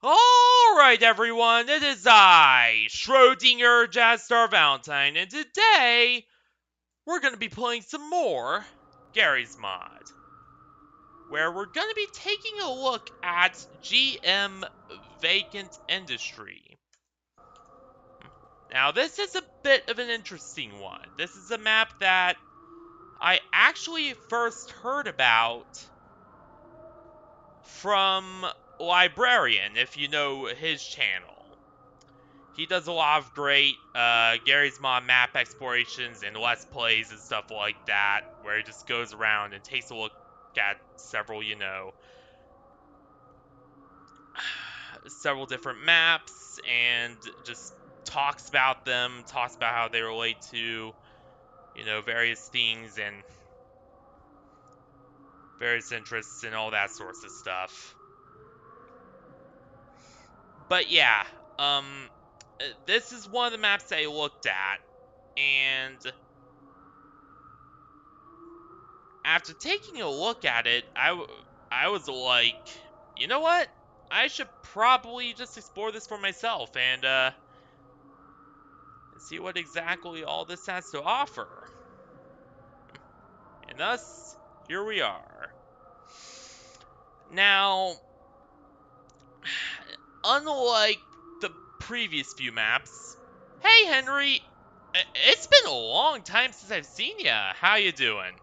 Alright everyone, it is I, Schrodinger Jazzstar Valentine, and today we're going to be playing some more Garry's Mod, where we're going to be taking a look at GM Vacant Industry. Now this is a bit of an interesting one. This is a map that I actually first heard about from Librarian, if you know his channel. He does a lot of great Garry's Mod map explorations and Let's Plays and stuff like that, where he just goes around and takes a look at several, several different maps and just talks about them, talks about how they relate to, various things and various interests and all that sorts of stuff. But yeah, this is one of the maps I looked at, and after taking a look at it, I was like, you know what? I should probably just explore this for myself and see what exactly all this has to offer. And thus, here we are. Now, unlike the previous few maps, hey Henry, it's been a long time since I've seen ya. How you doing?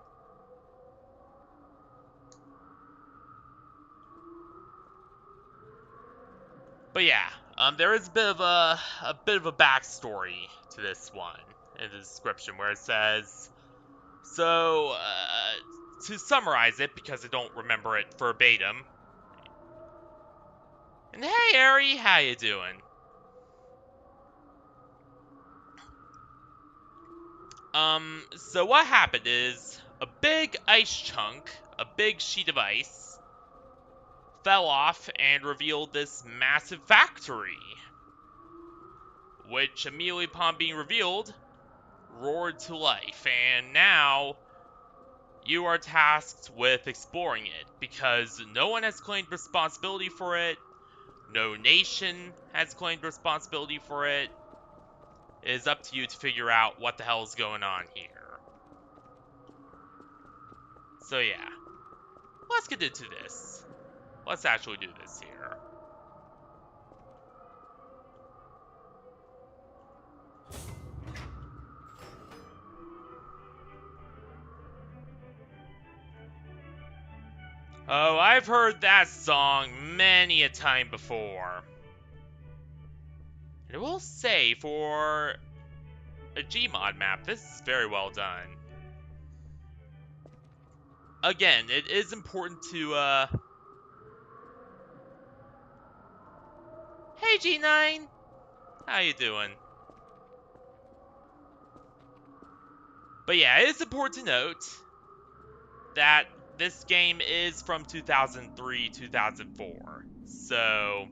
But yeah, there is a bit of a backstory to this one in the description where it says, so to summarize it because I don't remember it verbatim. And hey, Ari, how you doing? So what happened is a big ice chunk, a big sheet of ice, fell off and revealed this massive factory, which immediately upon being revealed, roared to life, and now you are tasked with exploring it, because no one has claimed responsibility for it, no nation has claimed responsibility for it. It is up to you to figure out what the hell is going on here. So yeah, let's get into this. Let's actually do this here. Oh, I've heard that song many a time before. And I will say, for a Gmod map, this is very well done. Again, it is important to, Hey G9! How you doing? But yeah, it is important to note that this game is from 2003, 2004. So,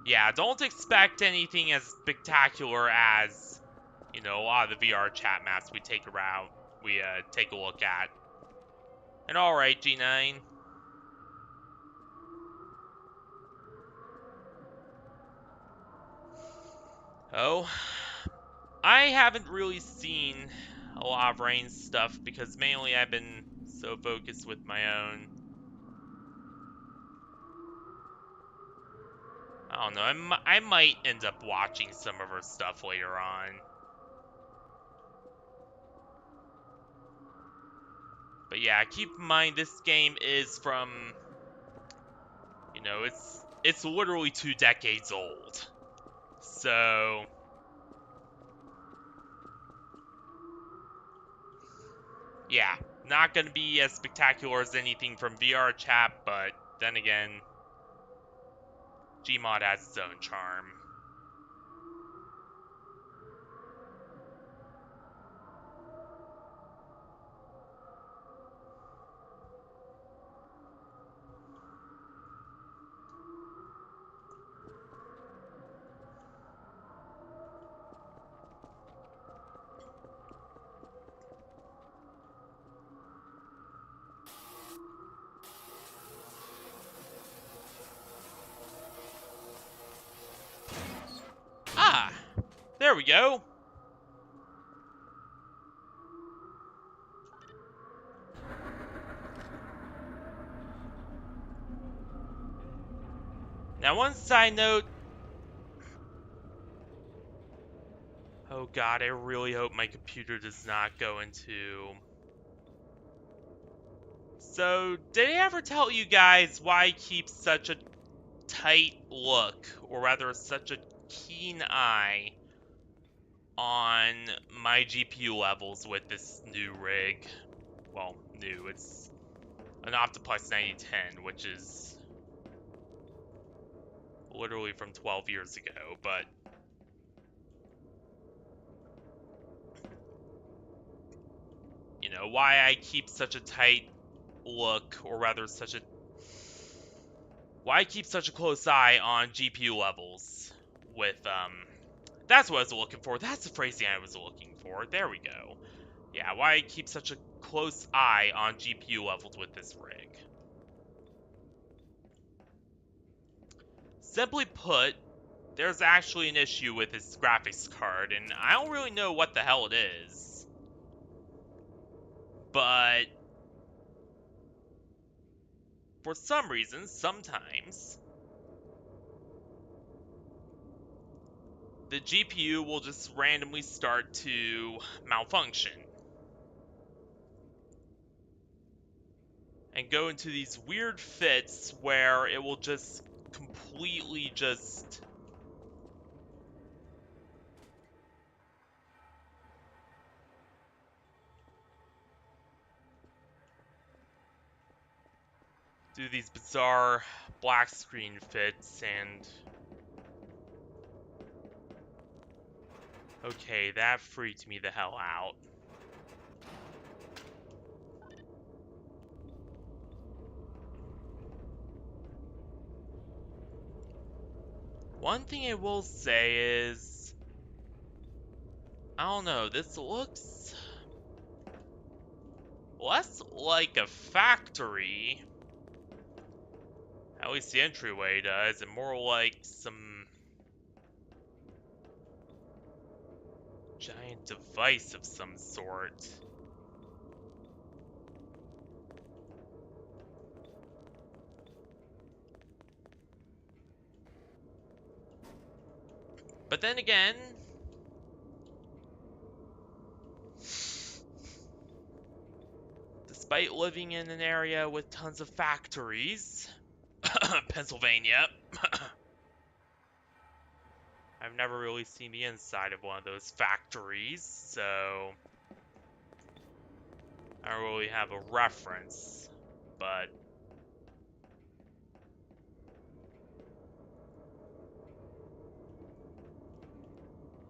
yeah, don't expect anything as spectacular as, a lot of the VR chat maps we take a look at. And alright, G9. Oh, I haven't really seen a lot of Rain stuff because mainly I've been so focused with my own. I don't know, I might end up watching some of her stuff later on. But yeah, keep in mind this game is from, it's literally 2 decades old. So, yeah, not gonna be as spectacular as anything from VR chat, but then again, Gmod has its own charm. there we go. Now, one side note. Oh god, I really hope my computer does not go into... So, did I ever tell you guys why I keep such a tight look, or rather such a keen eye, on my GPU levels with this new rig? Well, new, it's an Optiplex 9010, which is literally from 12 years ago, but... You know, why I keep such a tight look, or rather why I keep such a close eye on GPU levels with, that's what I was looking for. That's the phrasing I was looking for. There we go. Yeah, why I keep such a close eye on GPU levels with this rig. Simply put, there's actually an issue with this graphics card, and I don't really know what the hell it is. But for some reason, sometimes, the GPU will just randomly start to malfunction. And go into these weird fits where it will just completely just... do these bizarre black screen fits and... Okay, that freaked me the hell out. One thing I will say is... I don't know, this looks... less like a factory. At least the entryway does, and more like some... giant device of some sort. But then again, despite living in an area with tons of factories, Pennsylvania, I've never really seen the inside of one of those factories, so I don't really have a reference, but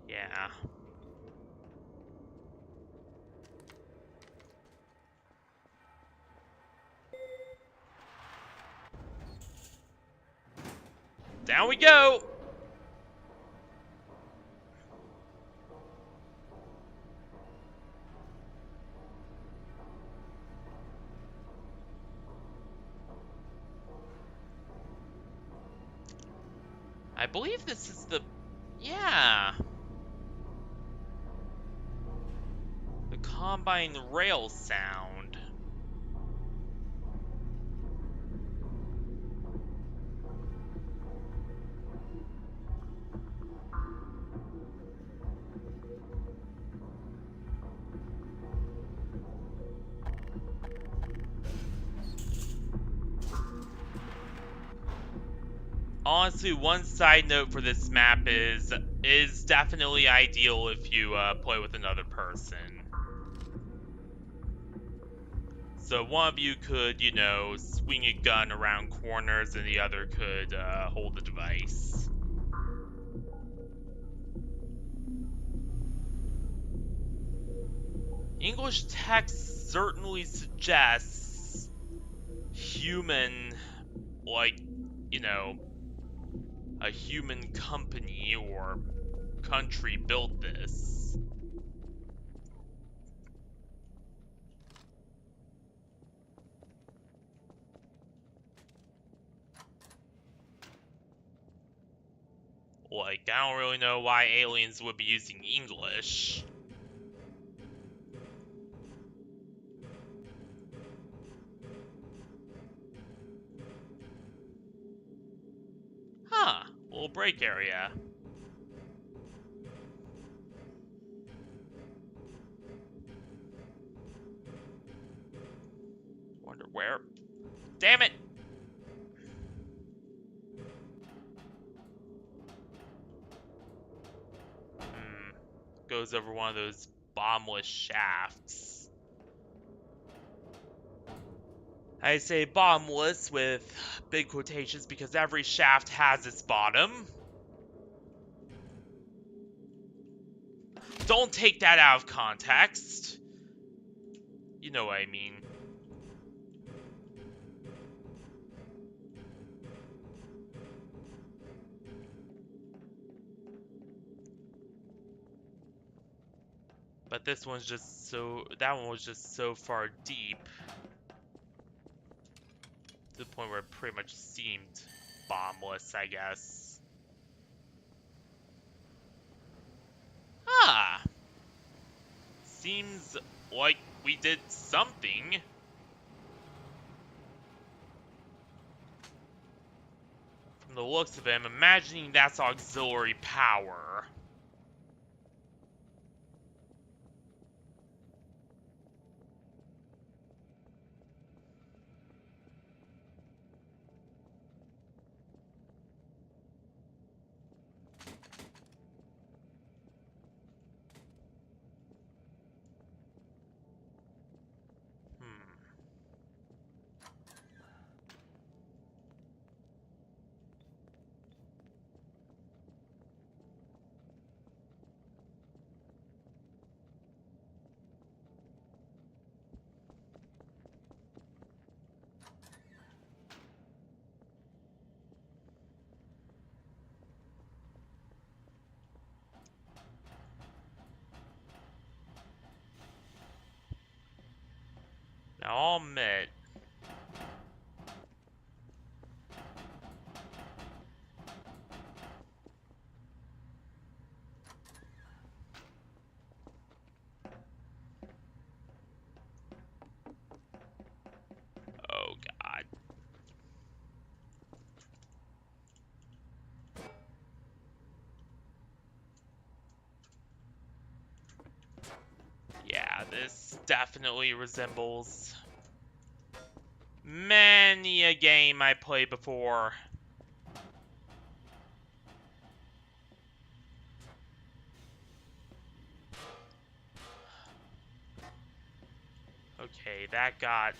yeah. Down we go! I believe this is the... yeah! The Combine rail sound. Honestly, one side note for this map is definitely ideal if you play with another person. So one of you could, you know, swing a gun around corners and the other could hold the device. English text certainly suggests human, like, you know, a human company or country built this. Like, I don't really know why aliens would be using English. Huh, little break area. Wonder where. Damn it! Goes over one of those bombless shafts. I say bombless with big quotations because every shaft has its bottom. Don't take that out of context. You know what I mean. But this one's just so... That one was just so far deep. To the point where it pretty much seemed bombless, I guess. Ah! Seems like we did something. From the looks of it, I'm imagining that's auxiliary power. Now, I'll admit, oh god. Yeah, this definitely resembles many a game I played before. Okay, that got...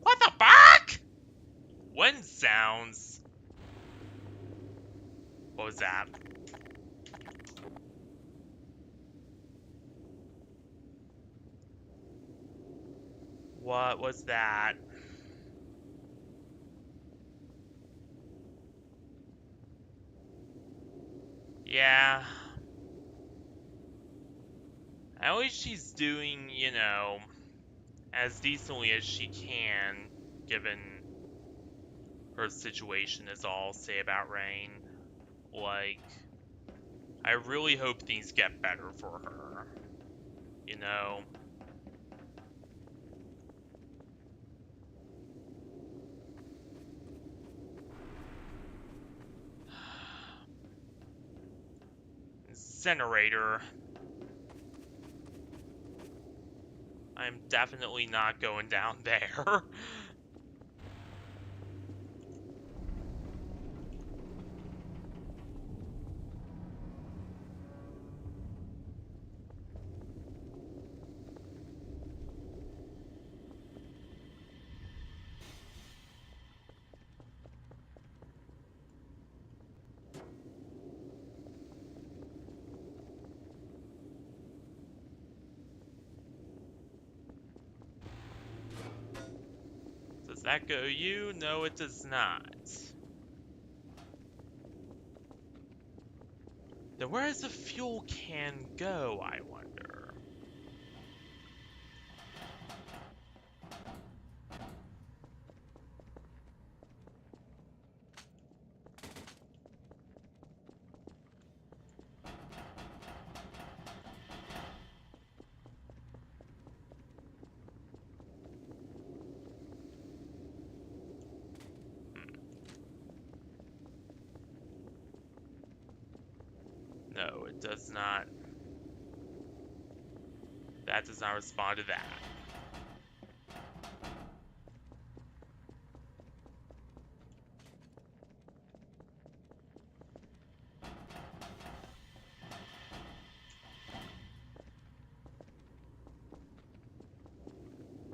What the fuck? Wind sounds. What was that? What was that? Yeah. At least she's doing, you know, as decently as she can, given her situation is all I'll say about Rain. Like, I really hope things get better for her. You know? Incinerator. I'm definitely not going down there. Does that go you? No, it does not. Then where does the fuel can go, I wonder? No, it does not. That does not respond to that.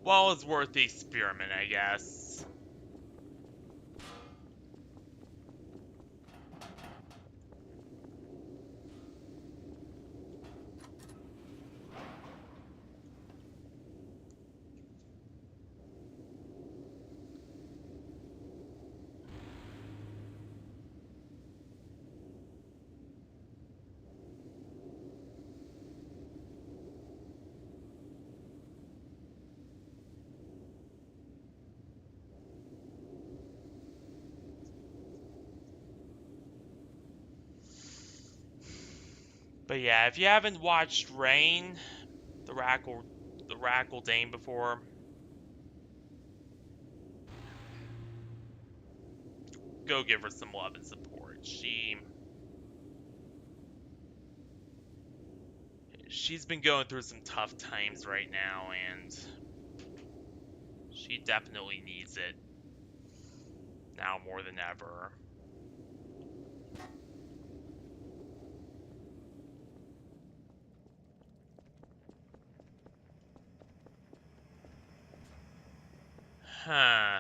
Well, it's worth the experiment, I guess. But yeah, if you haven't watched Rain, the Rackle Dane before, go give her some love and support. She's been going through some tough times right now, and she definitely needs it now more than ever. Huh.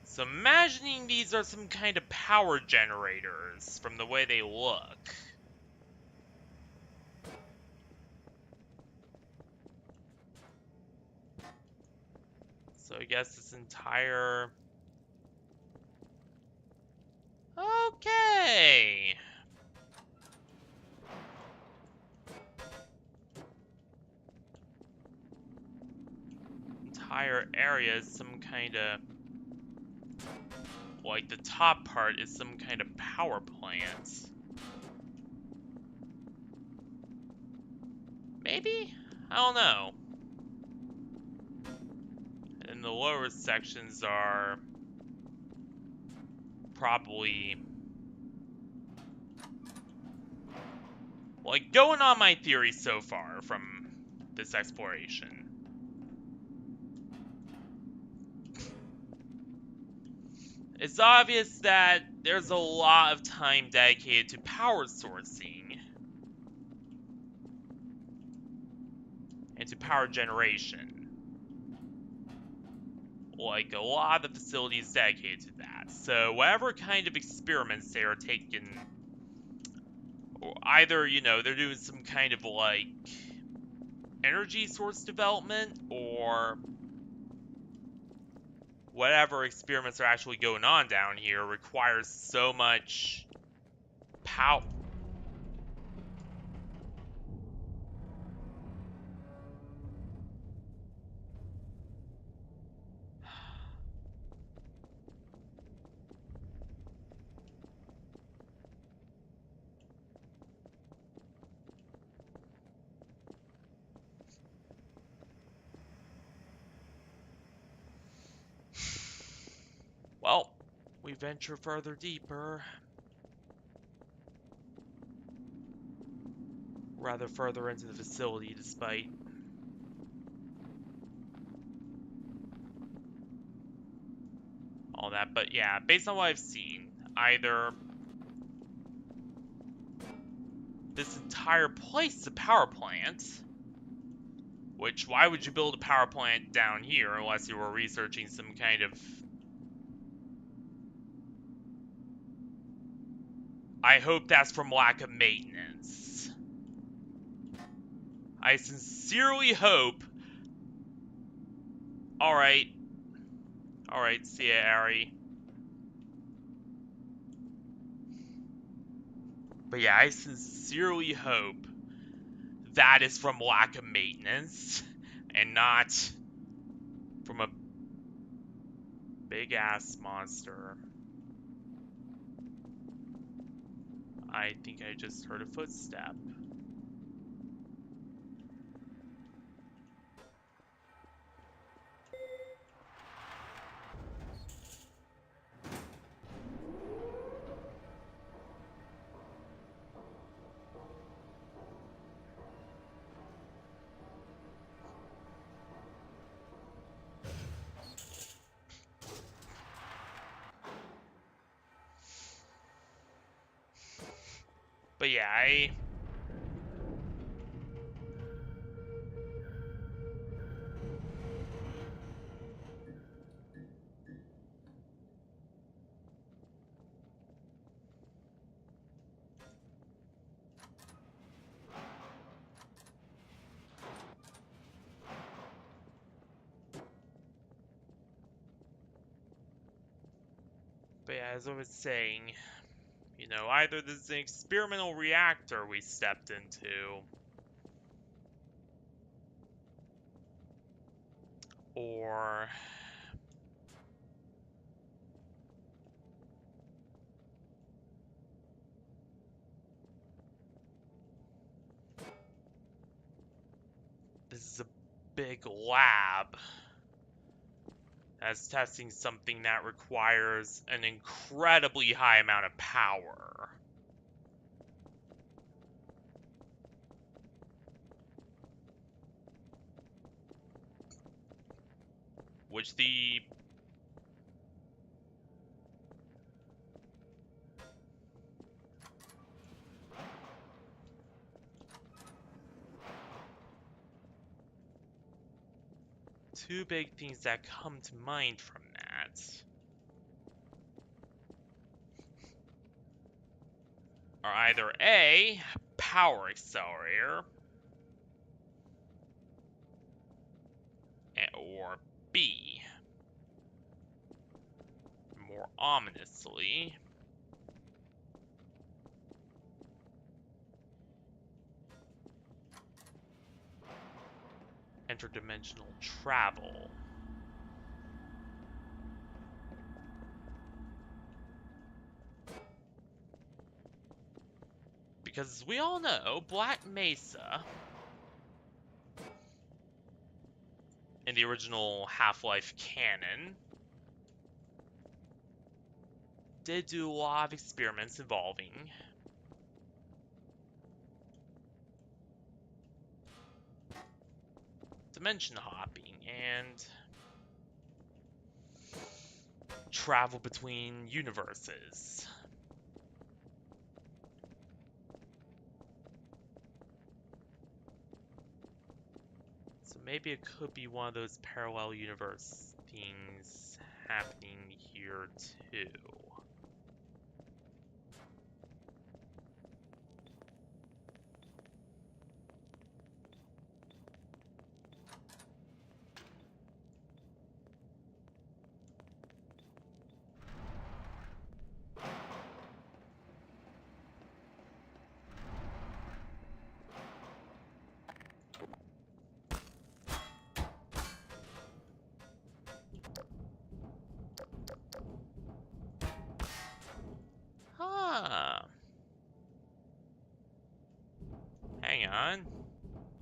So imagining these are some kind of power generators from the way they look. So I guess this entire... Okay. Entire area is some kind of... Like, the top part is some kind of power plant. Maybe? I don't know. And the lower sections are... probably... Like, going on my theory so far from this exploration. It's obvious that there's a lot of time dedicated to power sourcing and to power generation. Like, a lot of the facilities dedicated to that. So, whatever kind of experiments they are taking, or either, you know, they're doing some kind of, like, energy source development, or whatever experiments are actually going on down here requires so much power. Well, we venture further deeper. Rather further into the facility, despite all that. But yeah, based on what I've seen, either this entire place is a power plant, which why would you build a power plant down here unless you were researching some kind of... I hope that's from lack of maintenance. I sincerely hope... Alright. Alright, see ya, Ari. But yeah, I sincerely hope that is from lack of maintenance and not from a big ass monster. I think I just heard a footstep. But yeah, but yeah, as I was saying, either this is an experimental reactor we stepped into, or this is a big lab that's testing something that requires an incredibly high amount of power. Which the two big things that come to mind from that are either A, power accelerator, or B, more ominously, interdimensional travel. Because as we all know, Black Mesa, in the original Half-Life canon, did do a lot of experiments involving dimension hopping and travel between universes. So maybe it could be one of those parallel universe things happening here too. Huh. Hang on.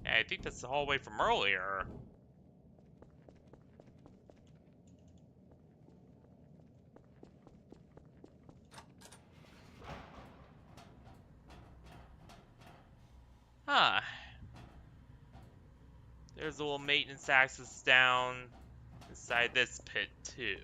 Yeah, I think that's the hallway from earlier. Huh. There's a little maintenance access down inside this pit, too.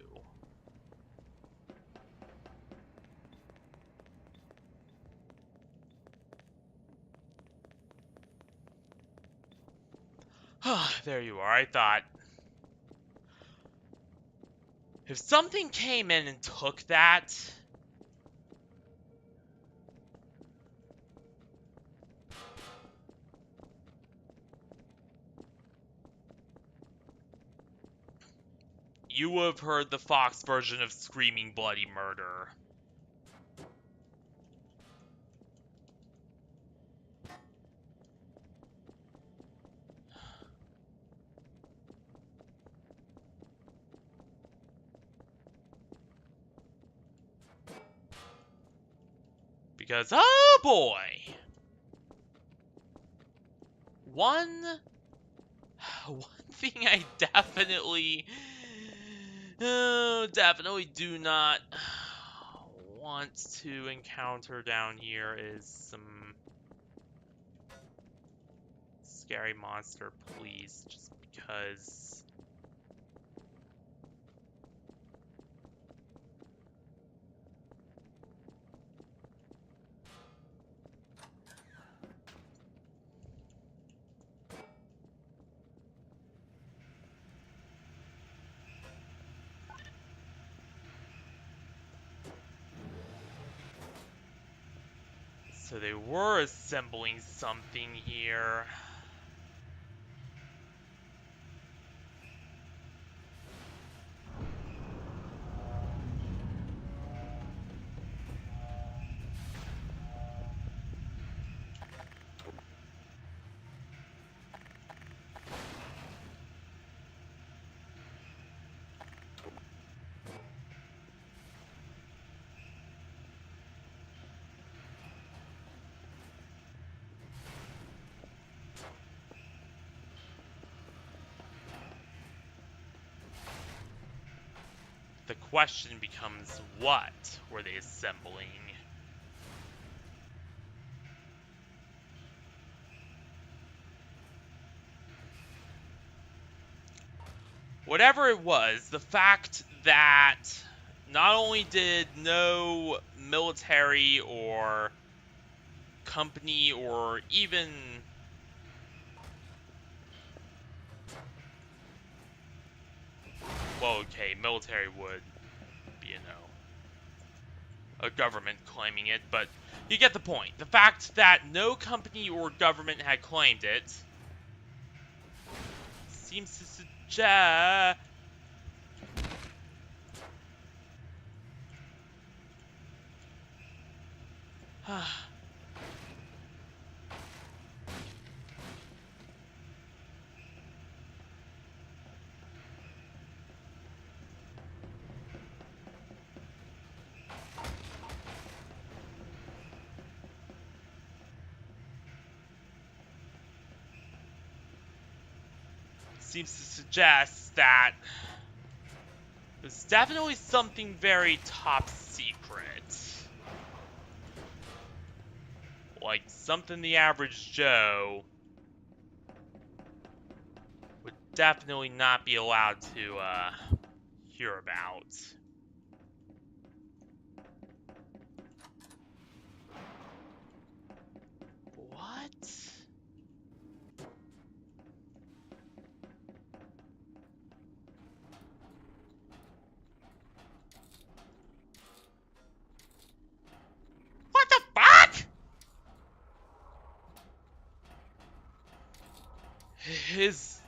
There you are. I thought, if something came in and took that, you would have heard the Fox version of Screaming Bloody Murder. Because, oh boy! One thing I definitely do not want to encounter down here is some scary monster, please, just because. So they were assembling something here. The question becomes, what were they assembling? Whatever it was, the fact that not only did no military or company or even well, okay, military would be, a government claiming it, but you get the point. The fact that no company or government had claimed it seems to suggest. Seems to suggest that there's definitely something very top secret. Like something the average Joe would definitely not be allowed to hear about. What? What the fuck? His...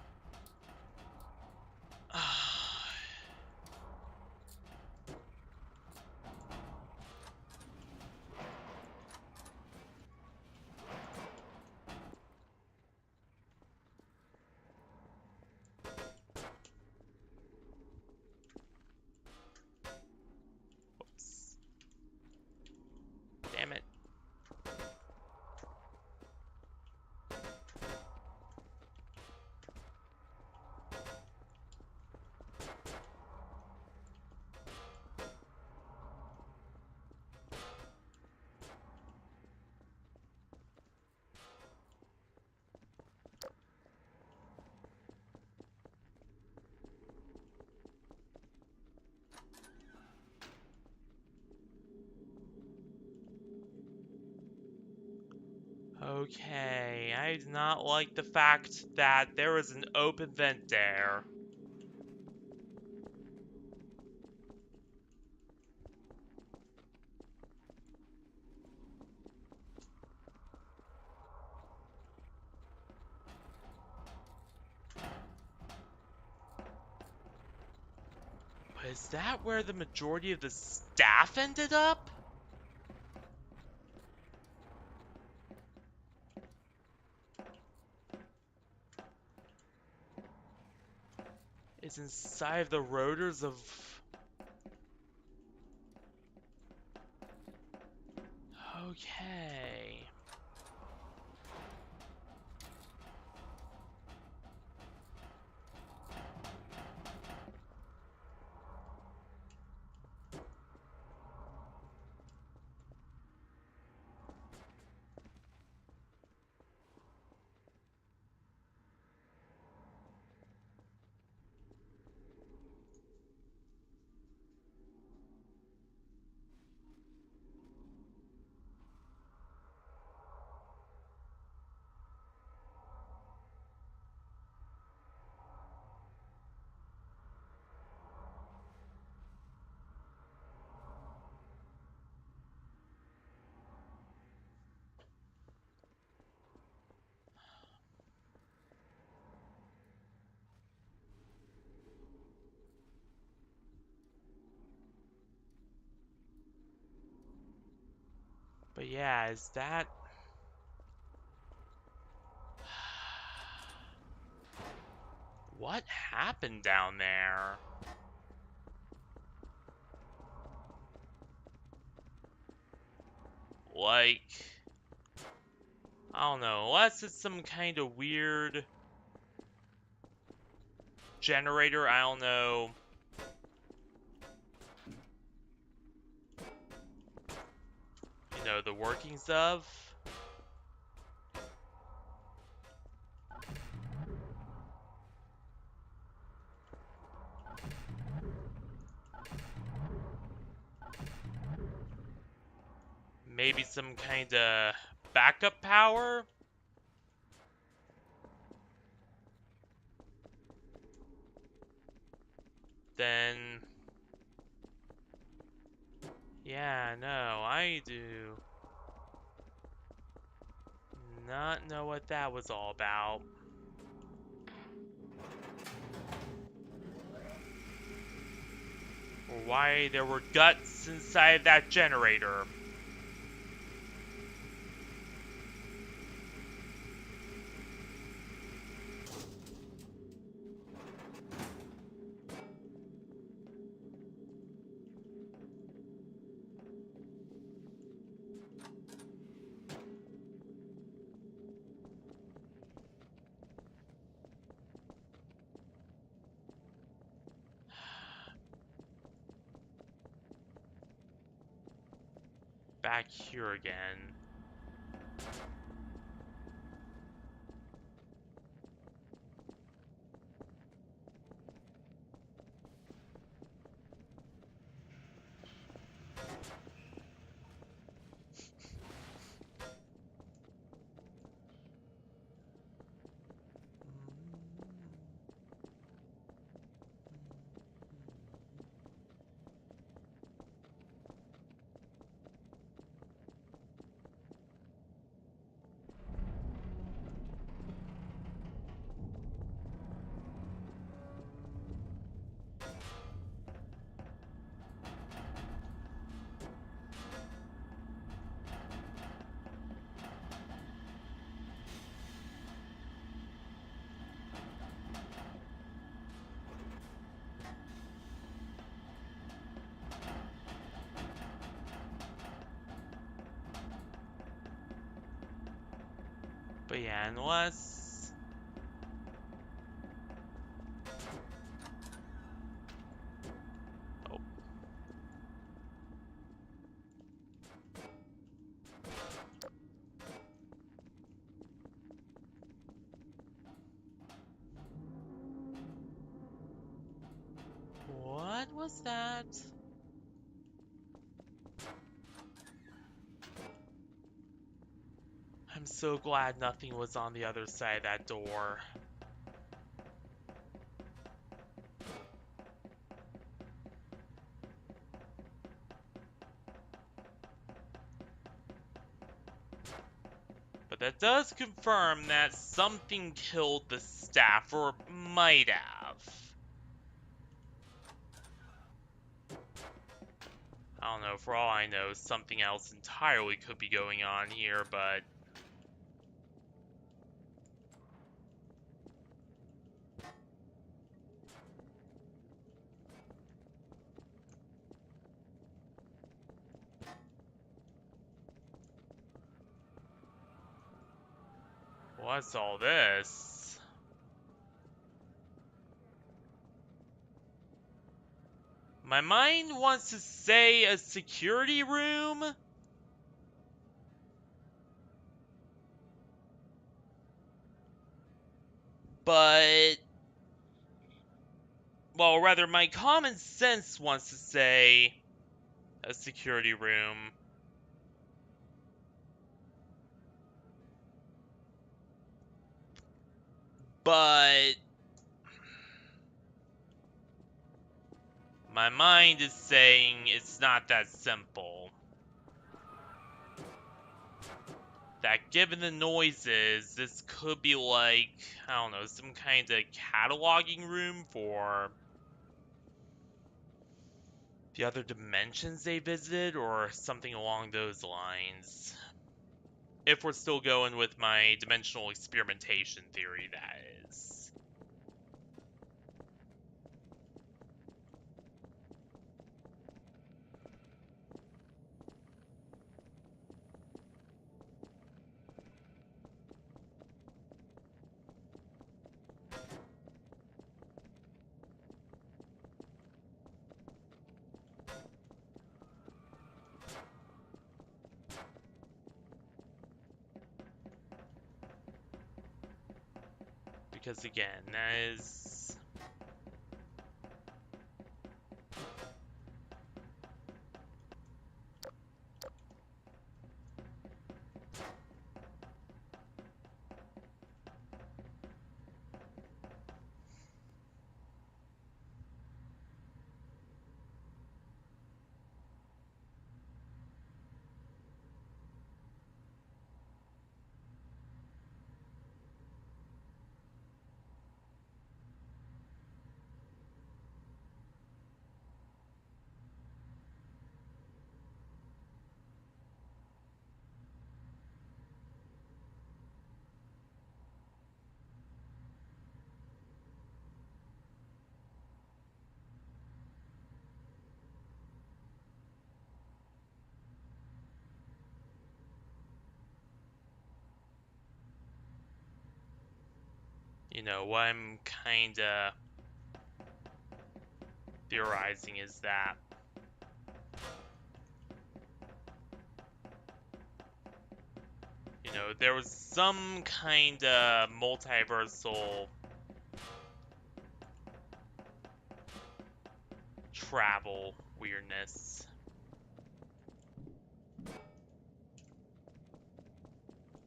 Oops. Damn it. Okay, I do not like the fact that there is an open vent there. But is that where the majority of the staff ended up? Is inside of the rotors of... Okay. But yeah, is that... What happened down there? Like... I don't know, unless it's some kind of weird generator, I don't know. You know, the workings of. Maybe some kind of backup power? Then... Yeah, no, I do not know what that was all about. Or why there were guts inside that generator. Back here again. But yeah, unless... Oh. What was that? I'm so glad nothing was on the other side of that door. But that does confirm that something killed the staff, or might have. I don't know, for all I know, something else entirely could be going on here, but... What's all this? My mind wants to say a security room? But... well, rather, my common sense wants to say a security room. But... my mind is saying it's not that simple. That given the noises, this could be like, I don't know, some kind of cataloging room for the other dimensions they visited, or something along those lines. If we're still going with my dimensional experimentation theory, that is. Because again, that is... you know, what I'm kinda theorizing is that you know, there was some kinda multiversal travel weirdness.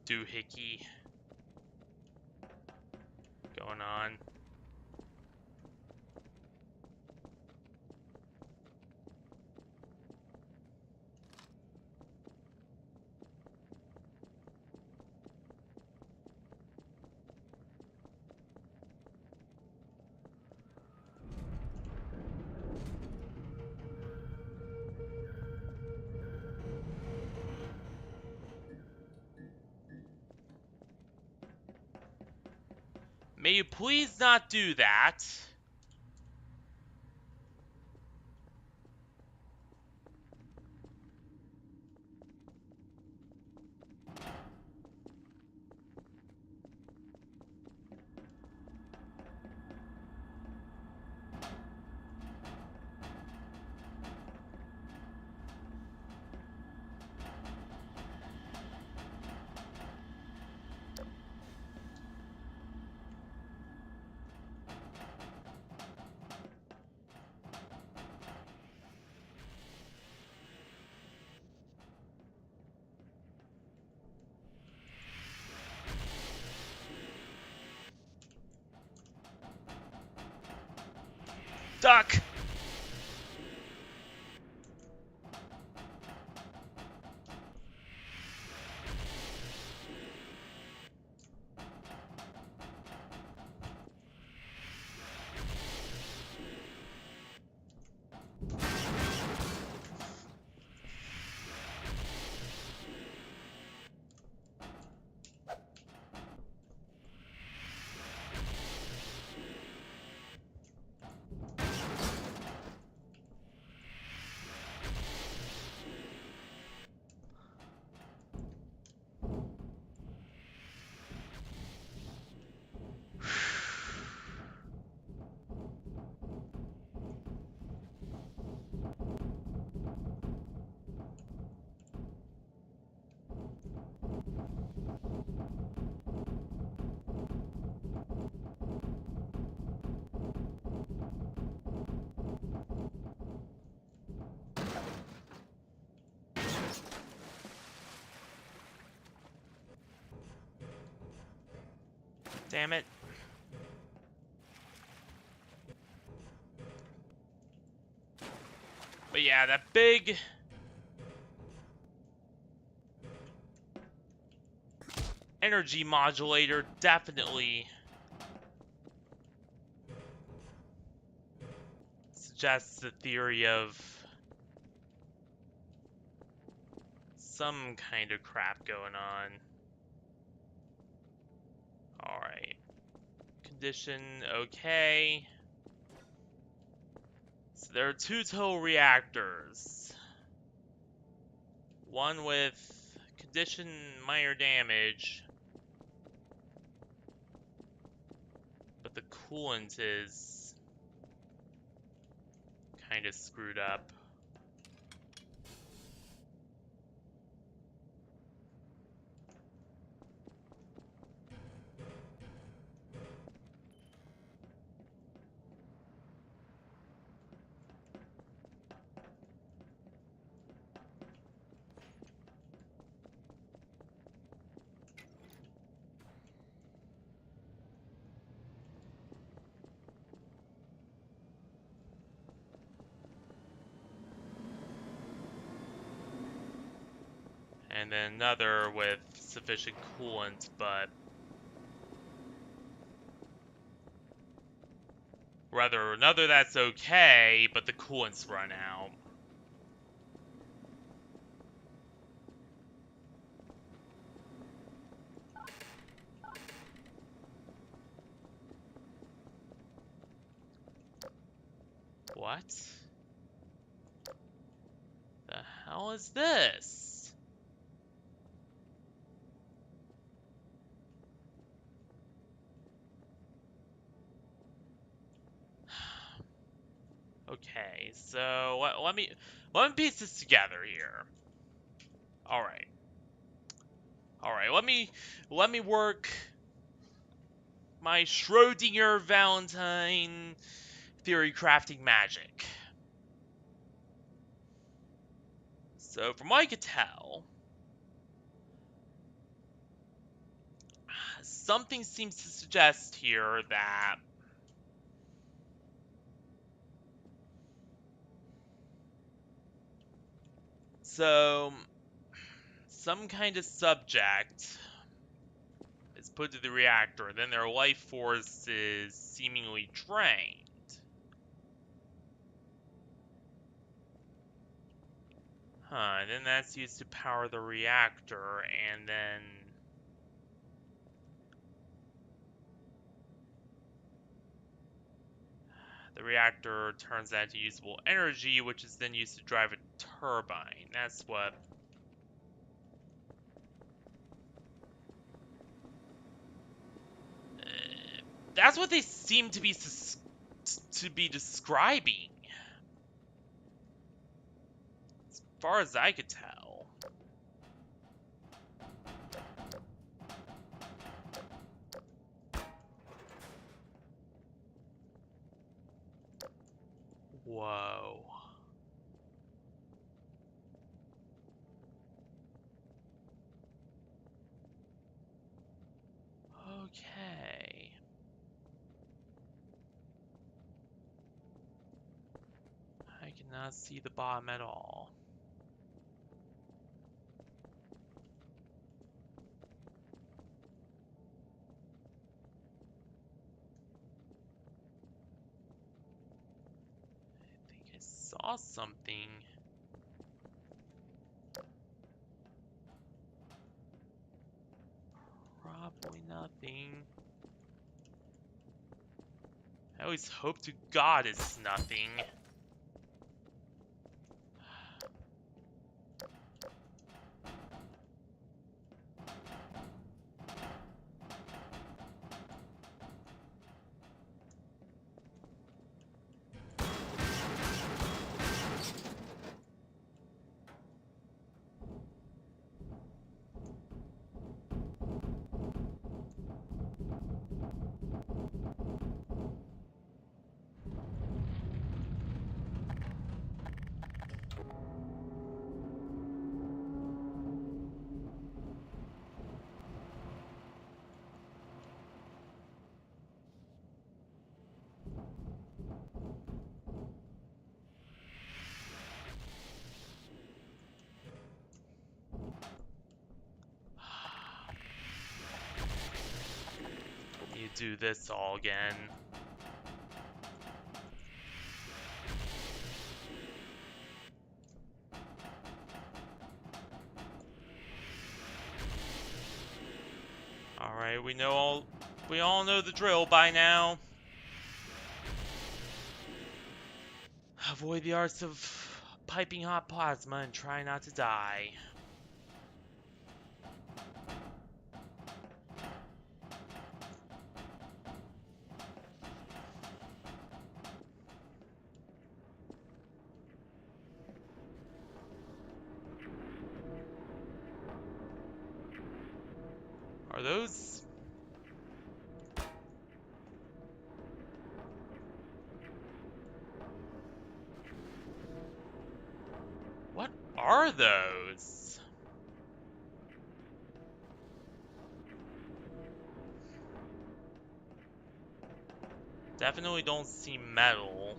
Doohickey going on. May you please not do that? Duck! Damn it. But yeah, that big energy modulator definitely suggests the theory of some kind of crap going on. Alright. Condition okay. So there are 2 total reactors. One with condition minor damage, but the coolant is kind of screwed up. And then another with sufficient coolant, but rather another that's okay, but the coolant's run out. What the hell is this? Okay, so let me piece this together here. All right. Let me work my Schrodinger Valentine theory crafting magic. So from what I could tell, something seems to suggest here that some kind of subject is put to the reactor, then their life force is seemingly drained. And then that's used to power the reactor, and then the reactor turns that into usable energy, which is then used to drive a turbine. That's what they seem to be describing, as far as I could tell. Whoa. Okay. I cannot see the bottom at all. I think I saw something. Probably nothing. I always hope to God it's nothing. do this all again. Alright, we all know the drill by now. Avoid the arts of piping hot plasma and try not to die. Are those... What are those? Definitely don't seem metal.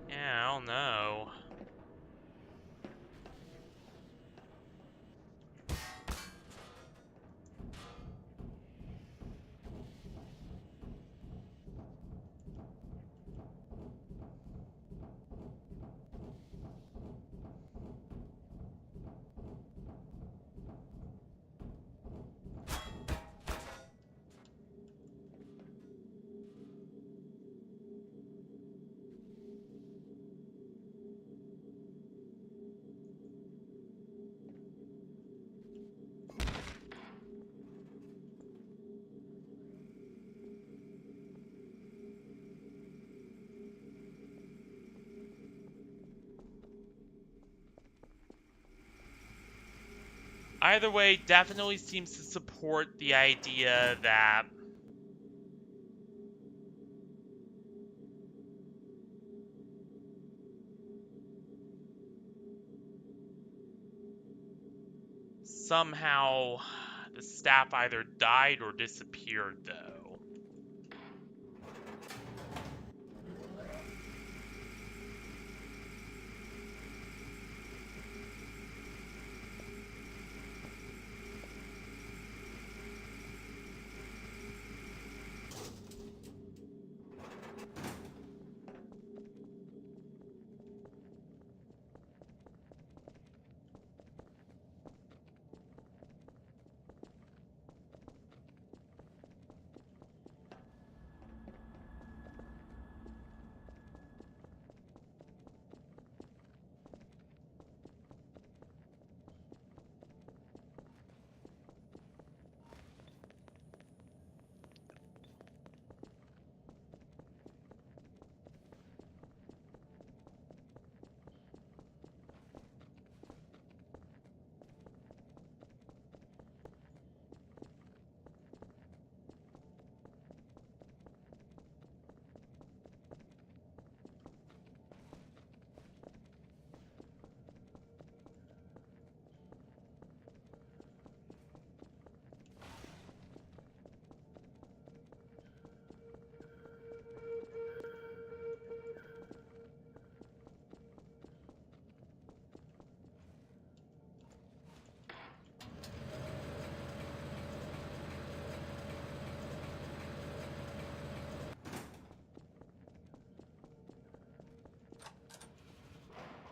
Yeah, I don't know. Either way, definitely seems to support the idea that somehow the staff either died or disappeared, though.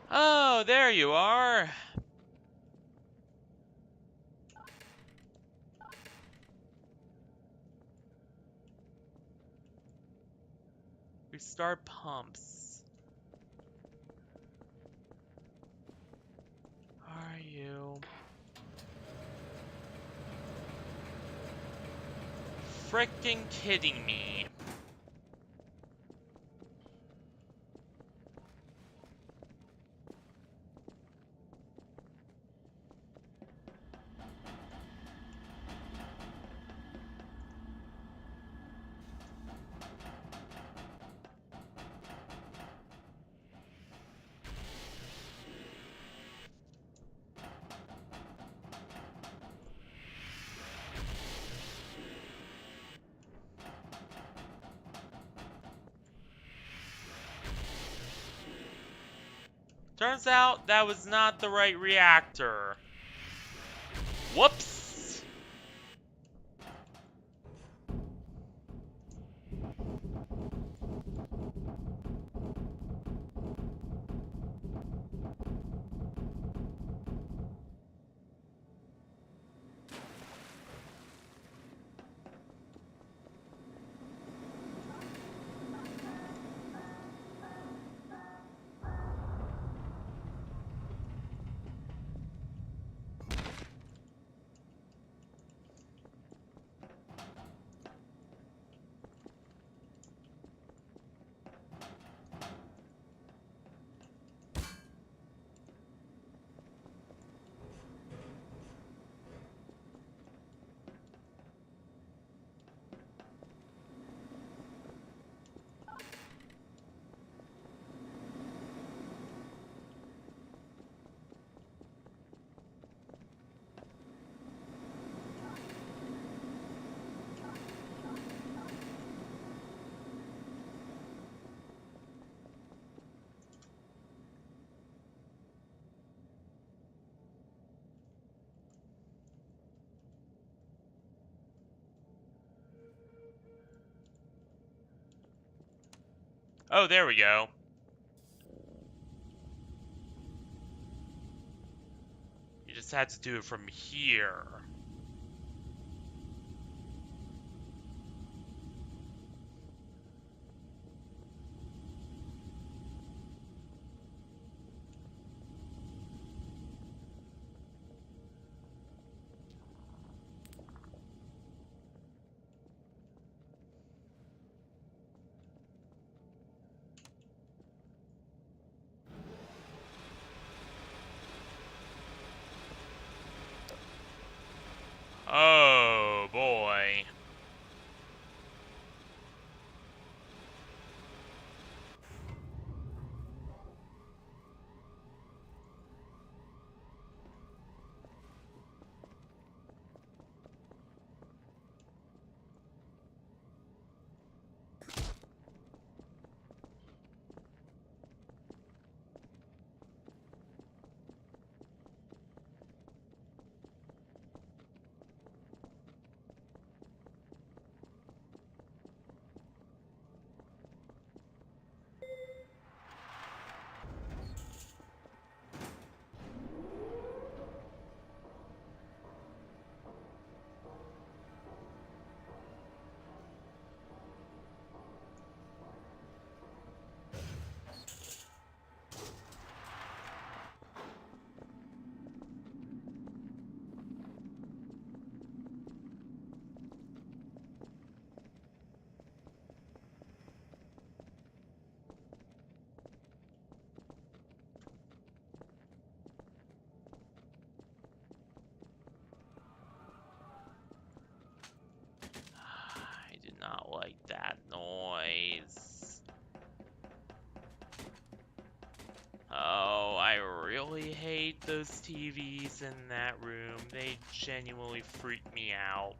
Oh, there you are. Restart pumps. Are you frickin' kidding me? Turns out that was not the right reactor. Whoops! Oh, there we go. You just had to do it from here. Oh, boy. I do not like that noise. Oh, I really hate those TVs in that room. They genuinely freak me out.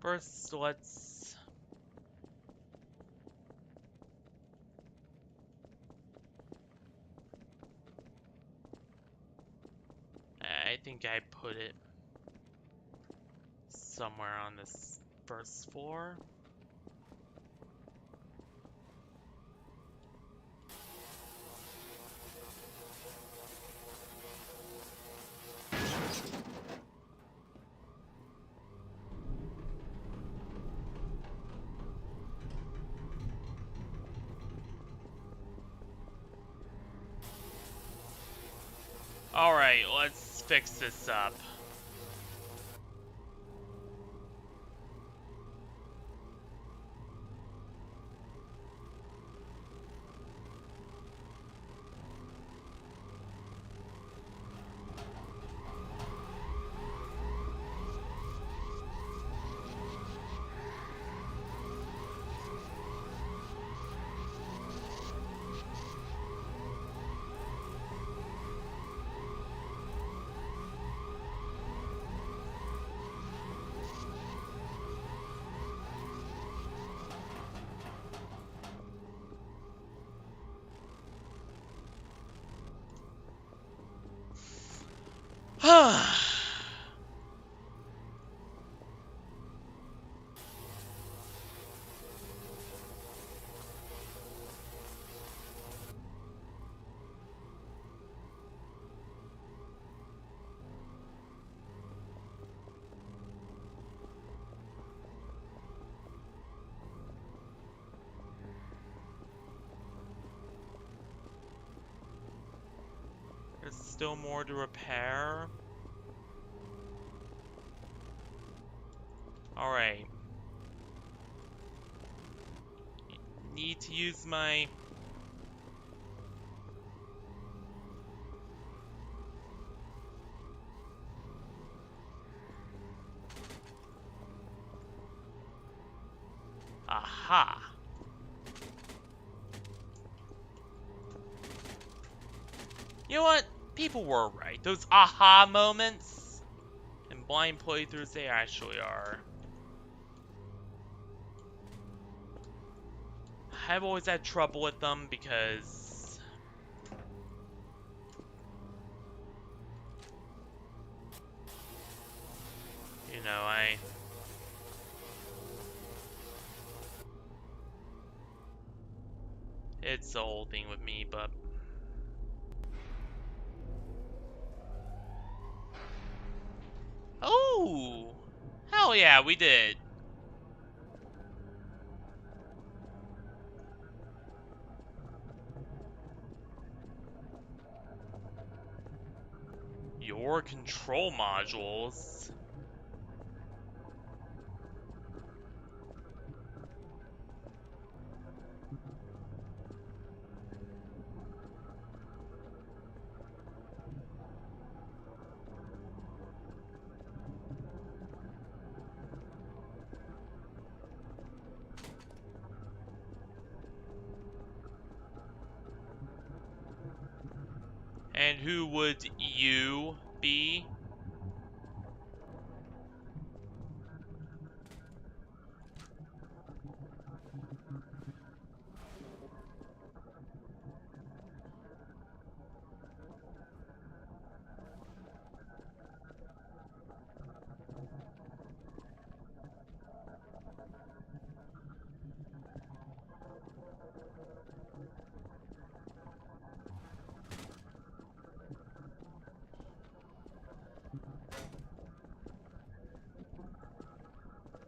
First, let's... I think I put it somewhere on this first floor. Alright, let's fix this up. There's still more to repair. Alright. Need to use my... Aha! You know what? People were right. Those aha moments in blind playthroughs, they actually are. I've always had trouble with them because... You know, it's the whole thing with me, but... Oh! Hell yeah, we did. Your control modules? And who would you be?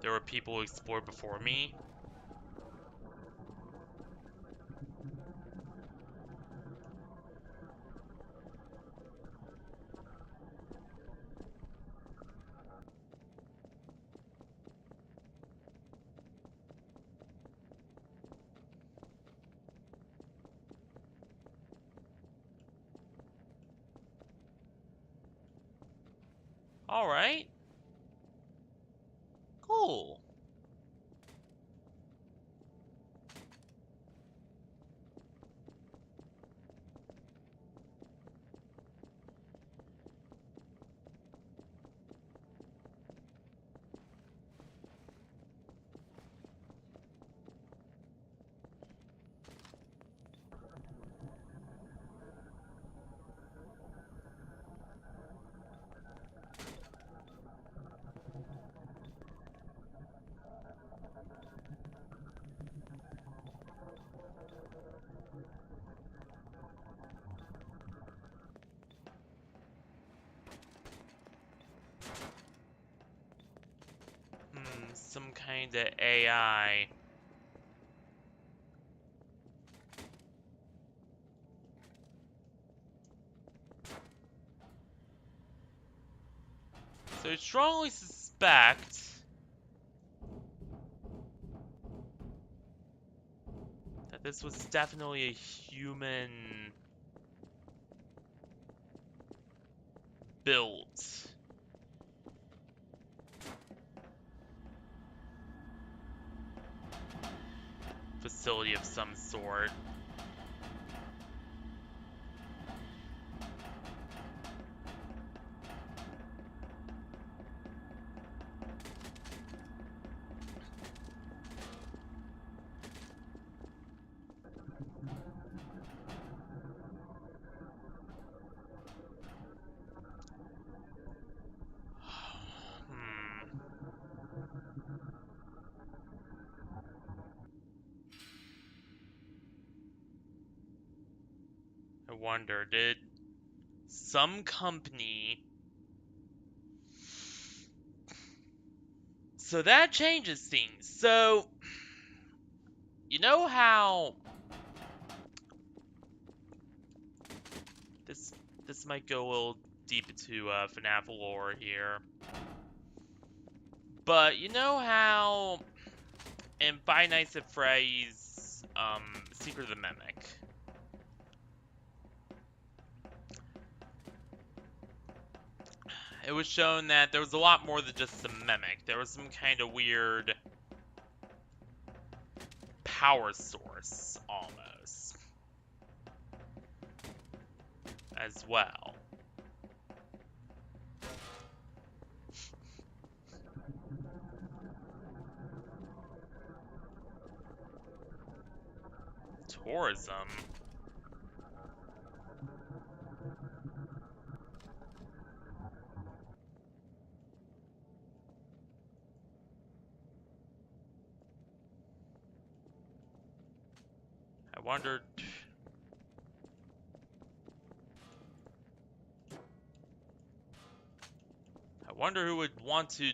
There were people who explored before me. Alright. Cool. Some kind of AI. I strongly suspect that this was definitely a human built facility of some sort. I wonder, did some company... So that changes things. So, you know how... This might go a little deep into FNAF lore here. But you know how in Five Nights at Freddy's Secret of the Mimic, it was shown that there was a lot more than just the mimic. There was some kind of weird power source, almost, as well. Tourism? I wondered... I wonder who would want to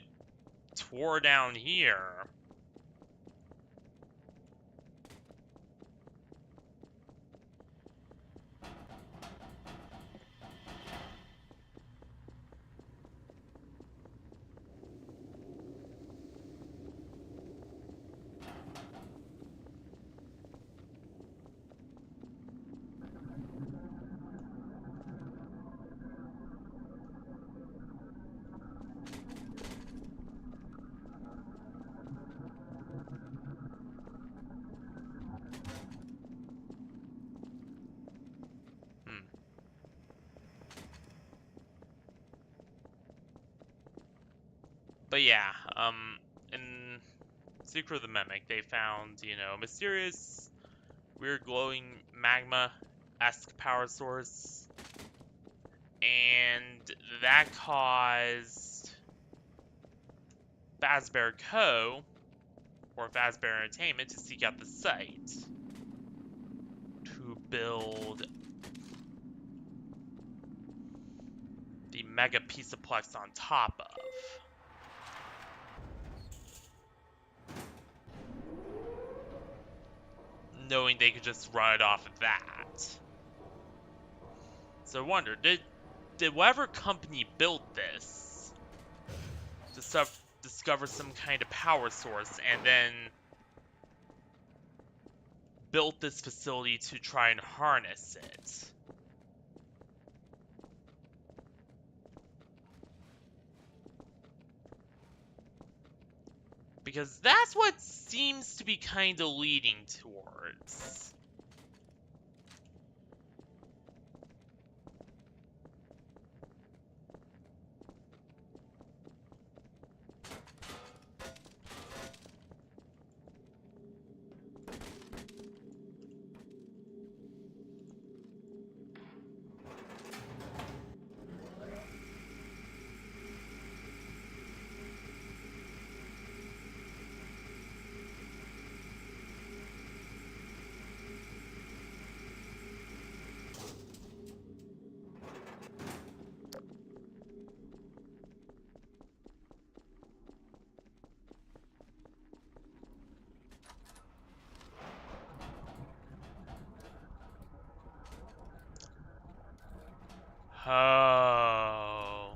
tour down here. But yeah, in Secret of the Mimic, they found, you know, mysterious, weird glowing magma-esque power source. And that caused Fazbear Co., or Fazbear Entertainment, to seek out the site to build the Mega Pizzaplex on top of. Knowing they could just run it off of that. So I wonder, did whatever company built this discover some kind of power source and then built this facility to try and harness it? Because that's what seems to be kind of leading towards. Oh.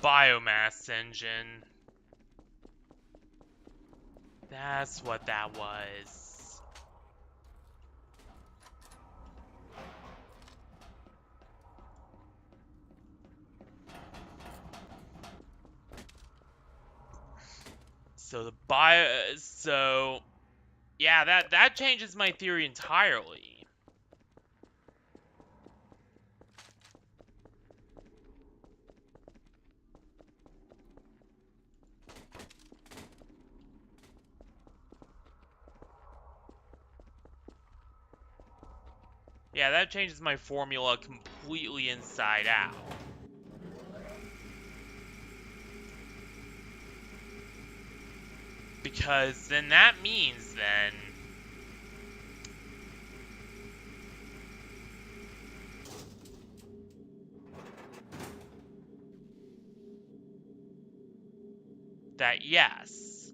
biomass engine. That's what that was. So yeah, that changes my theory entirely. Yeah, that changes my formula completely inside out. Because then that means then that yes,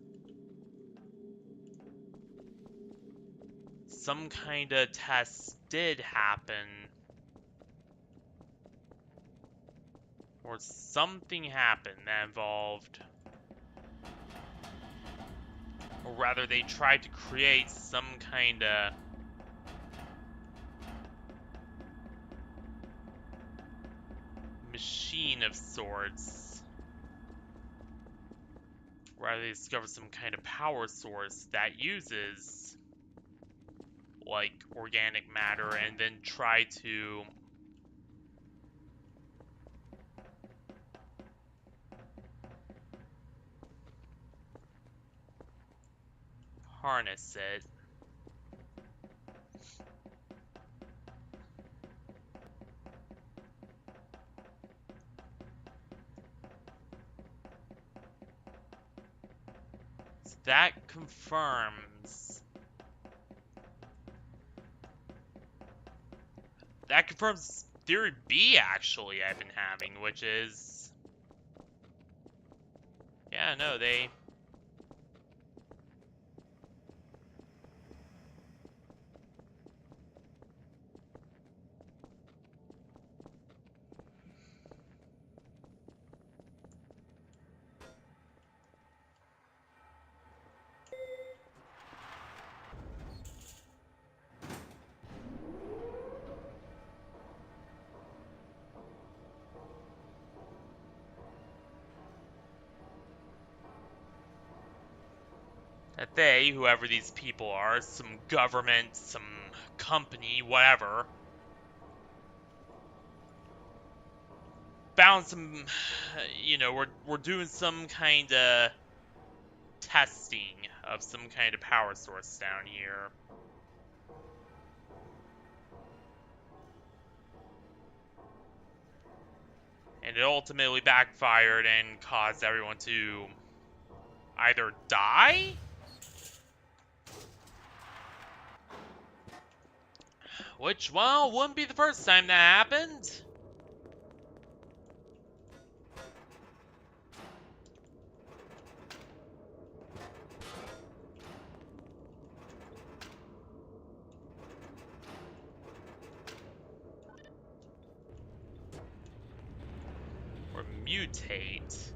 some kind of test did happen, or something happened that involved, or rather they tried to create some kind of machine of sorts. Rather, they discovered some kind of power source that uses, like, organic matter and then try to harness it. So that confirms theory B, actually, I've been having, which is, yeah, no, they that they, whoever these people are, some government, some company, whatever, found some, we're doing some kind of testing of some kind of power source down here. And it ultimately backfired and caused everyone to either die? Which, well, wouldn't be the first time that happened. Or mutate.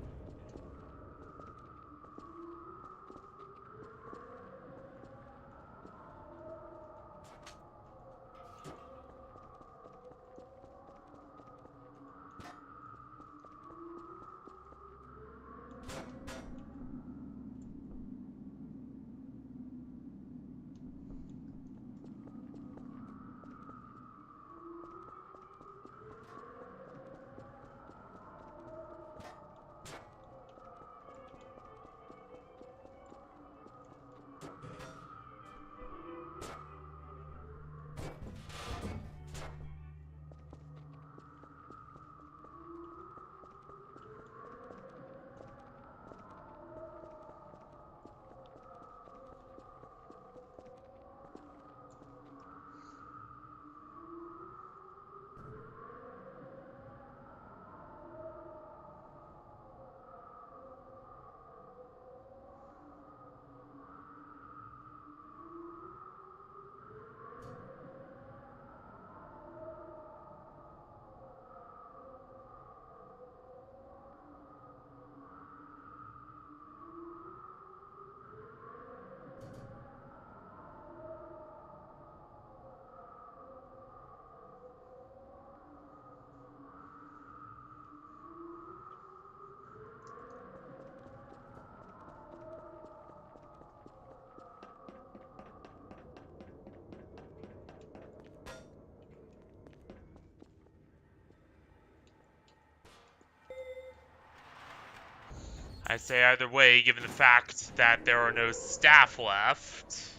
I say either way, given the fact that there are no staff left.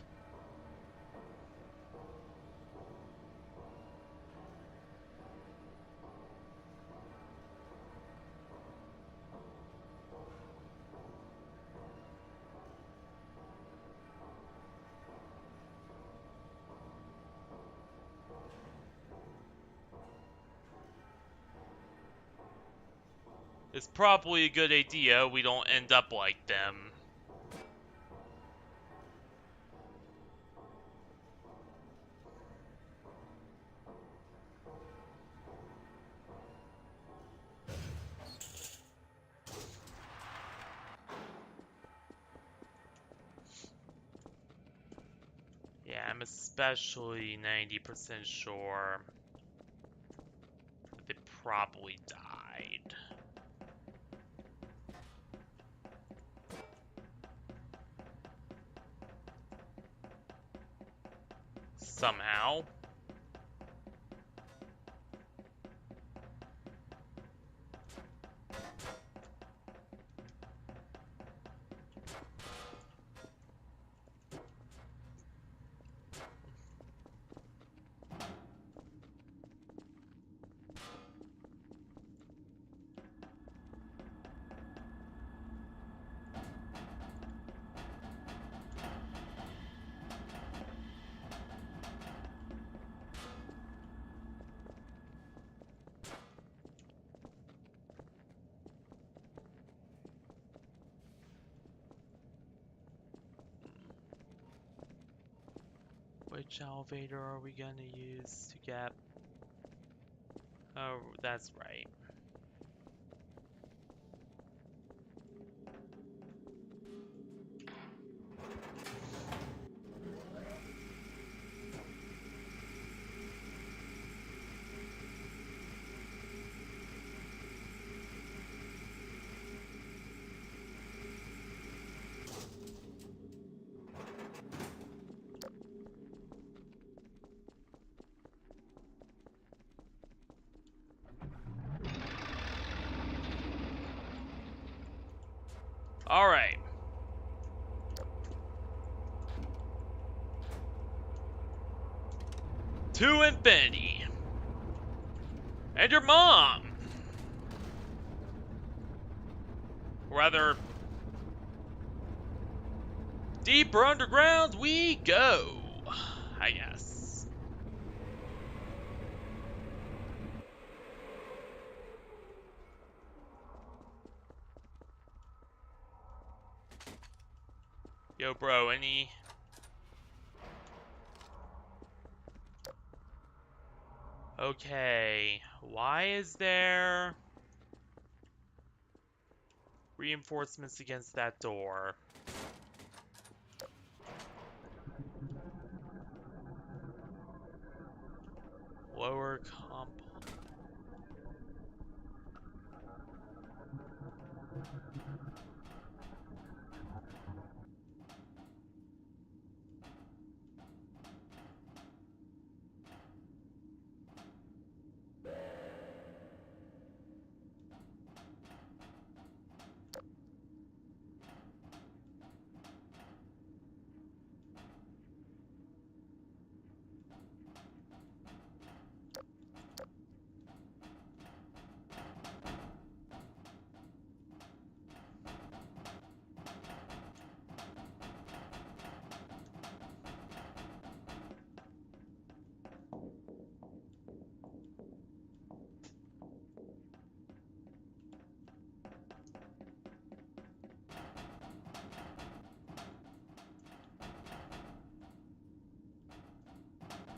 It's probably a good idea we don't end up like them. Yeah, I'm especially 90% sure that they probably died. Somehow. Which elevator are we gonna use to get... Oh, that's right. Alright. To infinity. And your mom! Rather, deeper underground we go, I guess. Yo, bro, any... Okay, why is there reinforcements against that door? Lower comp...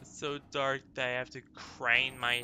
It's so dark that I have to crane my...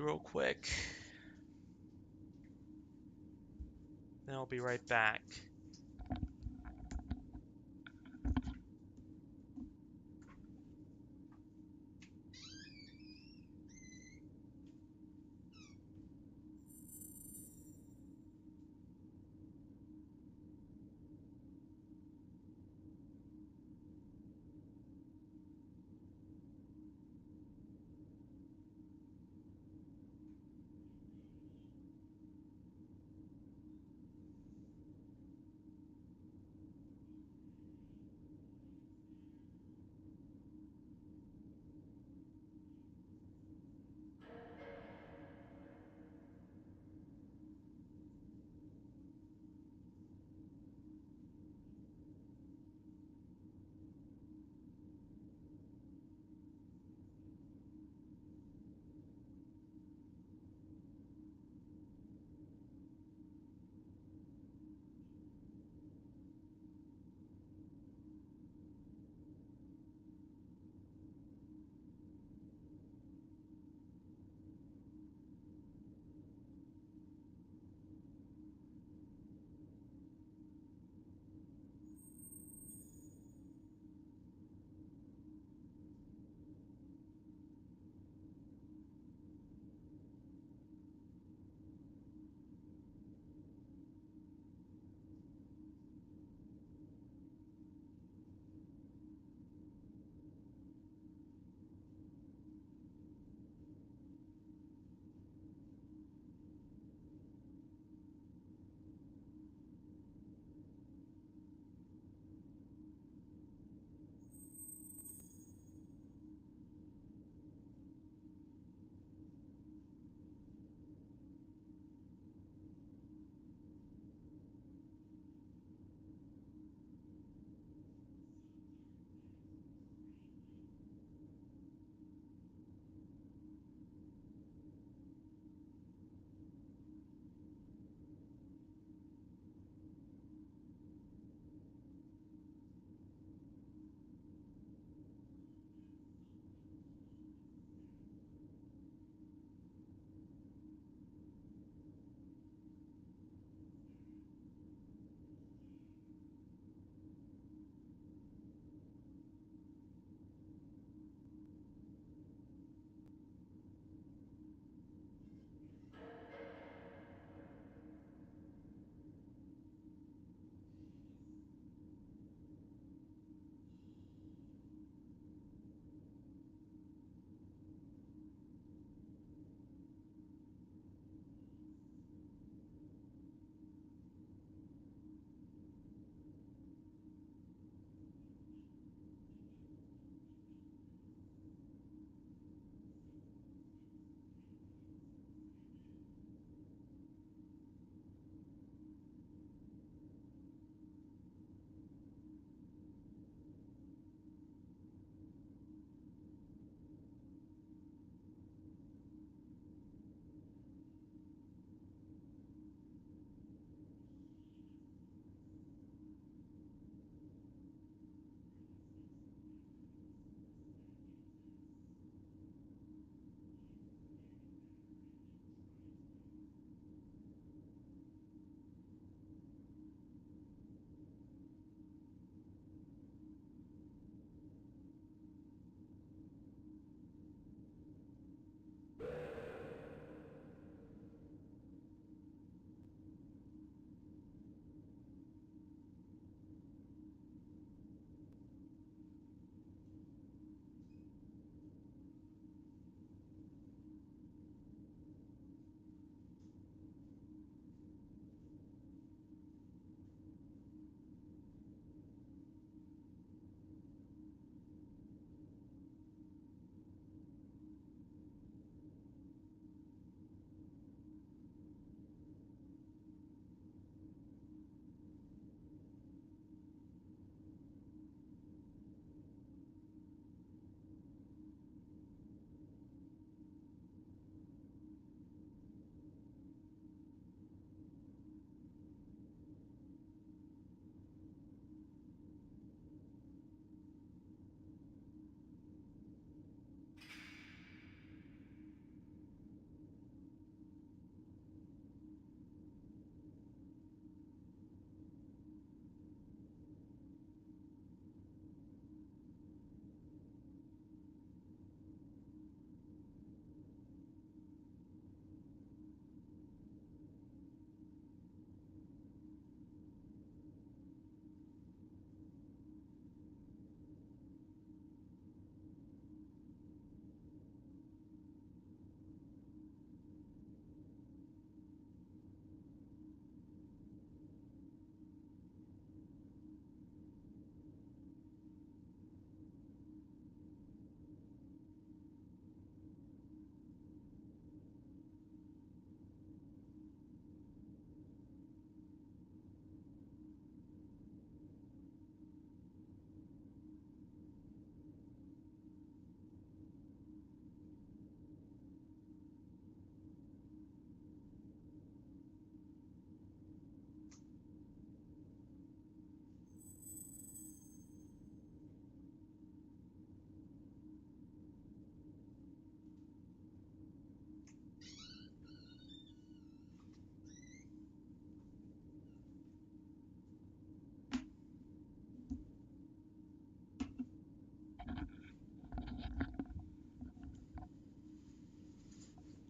real quick. Then I'll be right back.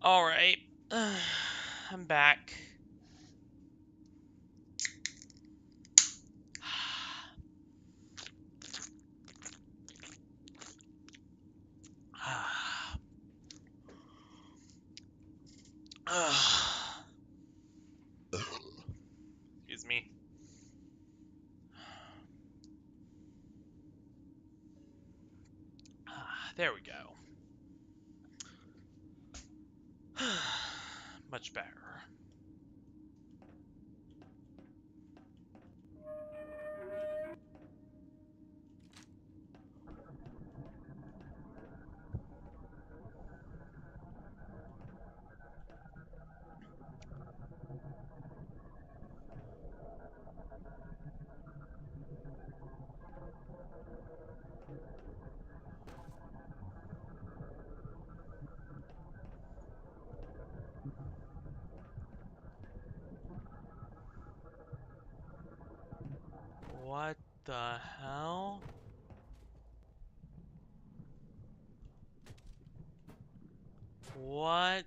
Alright. I'm back. Excuse me. There we go. Much better. What the hell? What?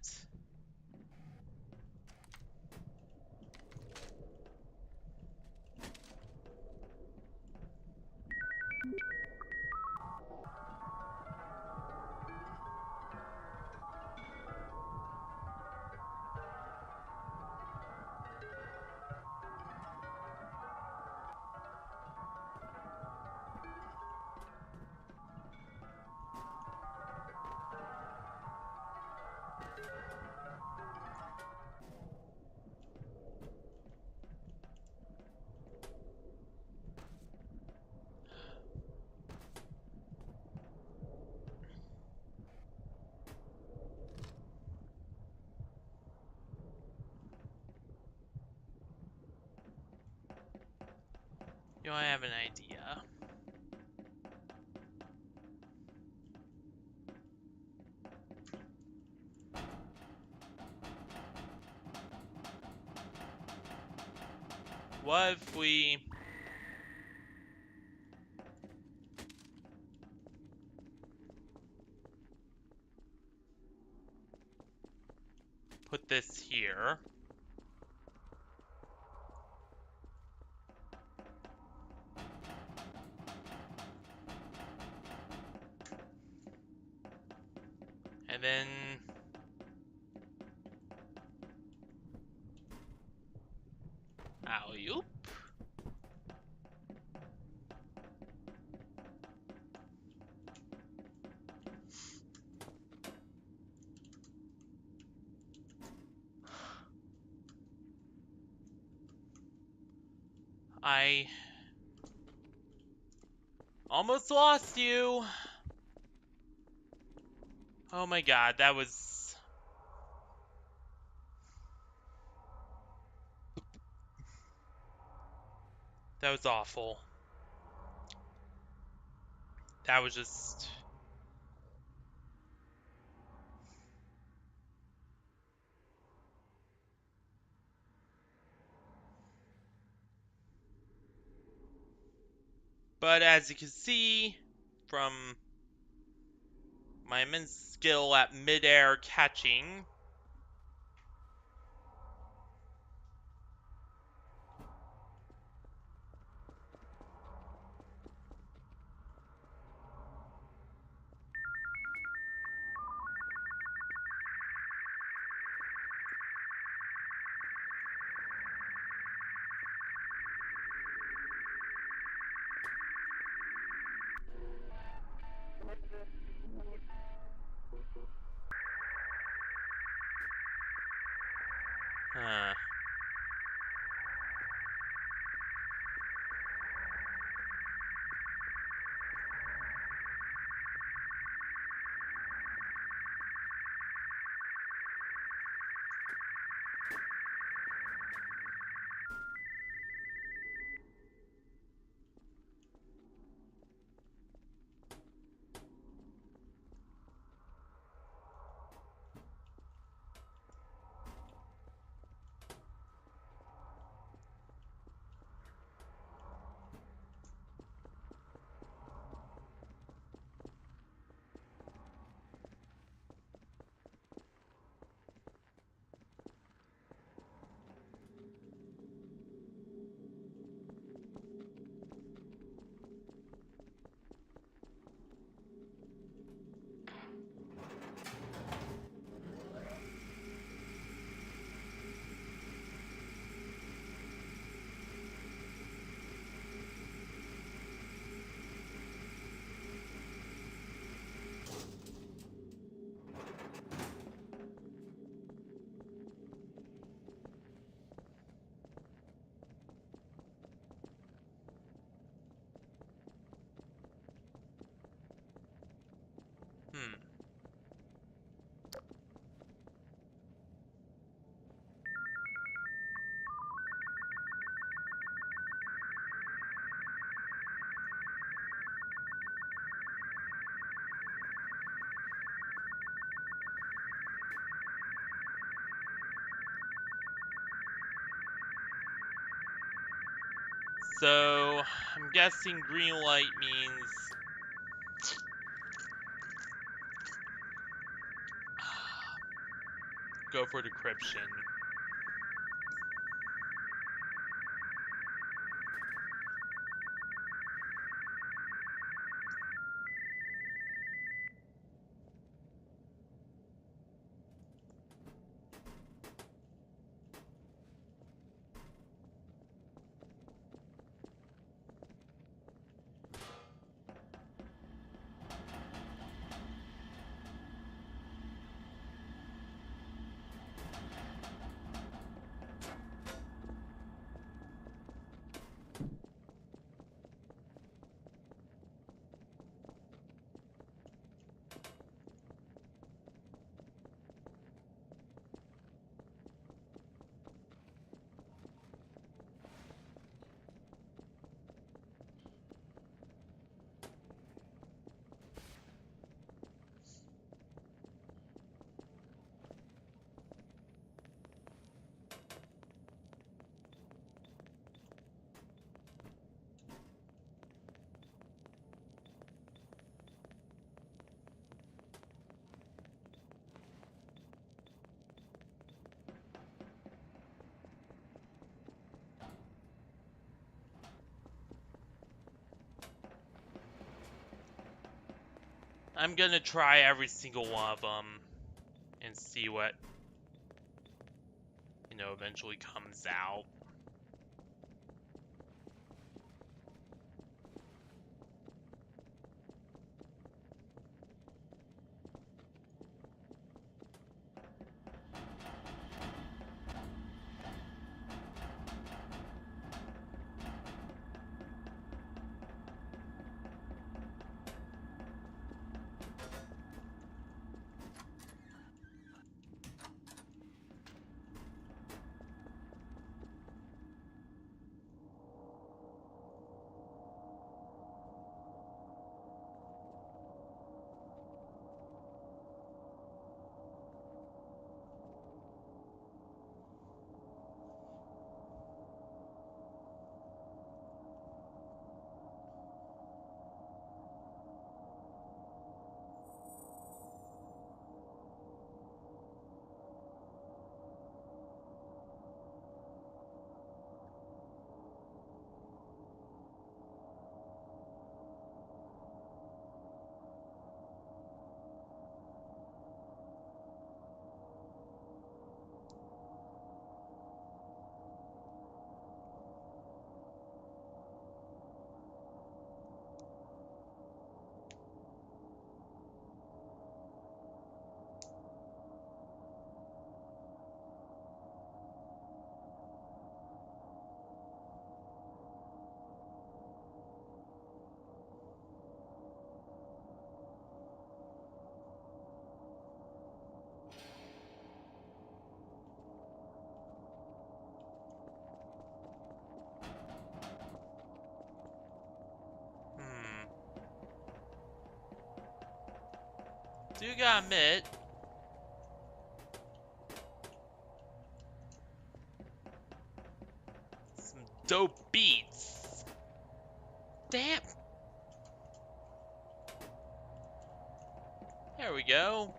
I have an idea. What if we put this here? And then alley-oop. I almost lost you. Oh my god, that was awful. That was just But as you can see from my immense skill at mid-air catching, So, I'm guessing green light means... Go for decryption. I'm gonna try every single one of them and see what, eventually comes out. Do gotta admit, some dope beats. Damn. There we go.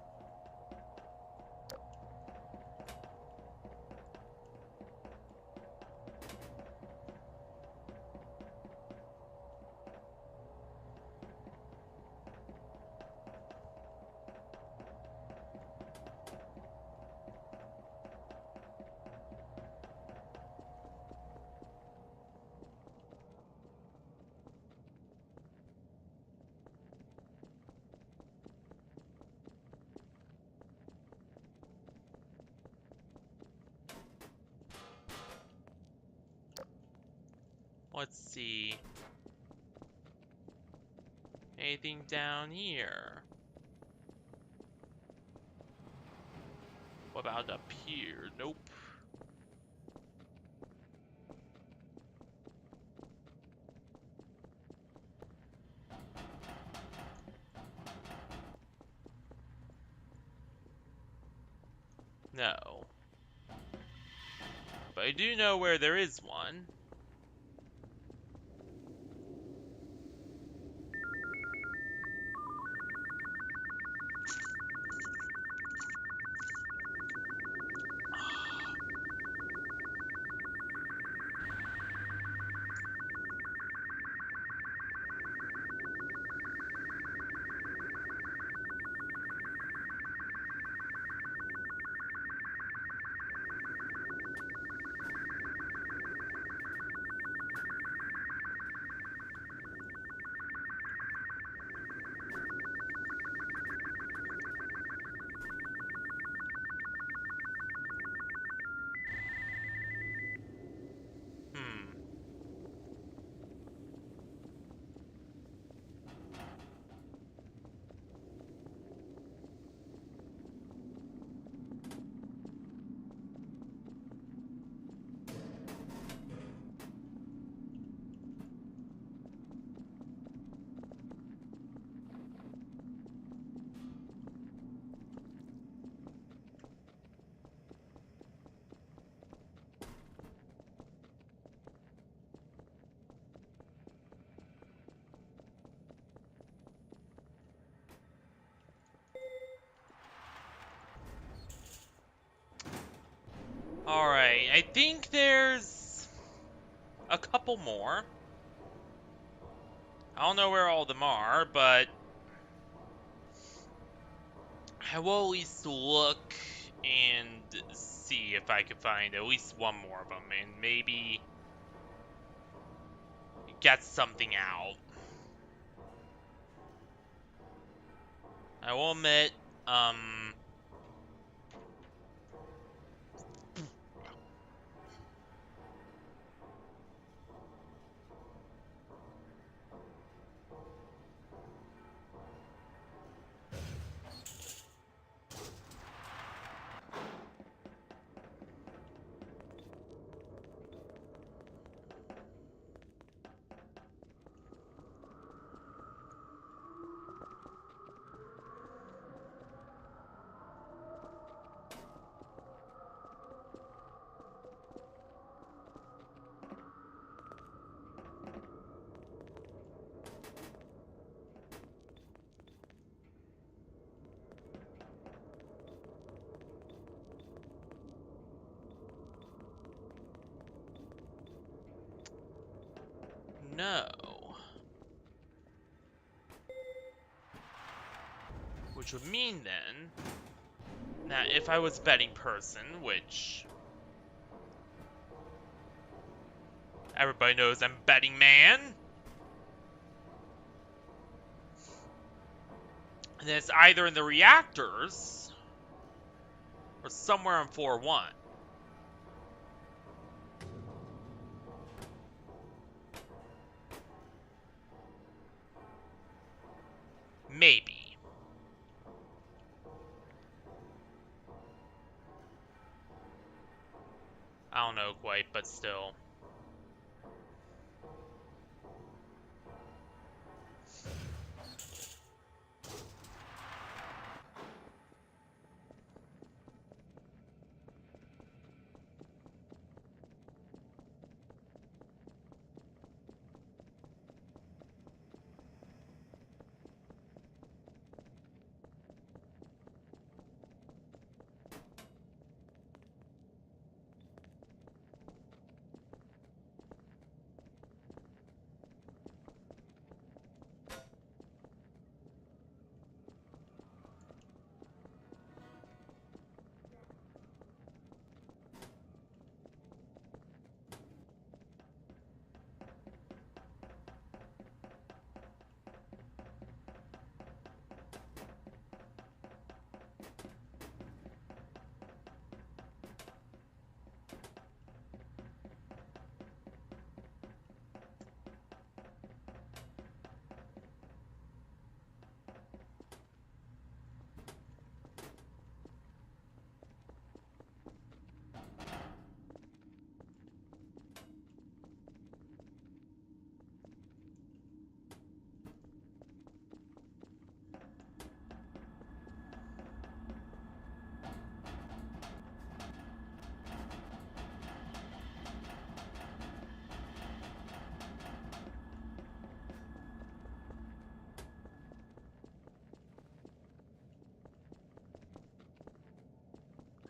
Let's see. Anything down here? What about up here? Nope. No. But I do know where there is one. I think there's a couple more. I don't know where all of them are, but I will at least look and see if I can find at least one more of them and maybe get something out. I will admit, no. Which would mean then that if I was betting person, which everybody knows I'm betting man, then it's either in the reactors or somewhere on floor 1. Maybe. I don't know quite, but still.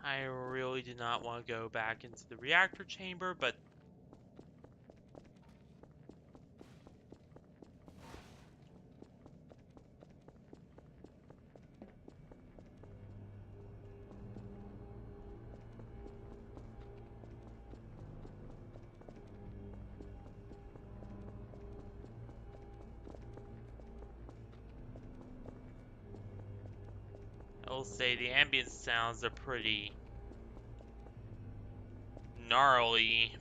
I really do not want to go back into the reactor chamber, but I will say the ambient sounds are pretty gnarly.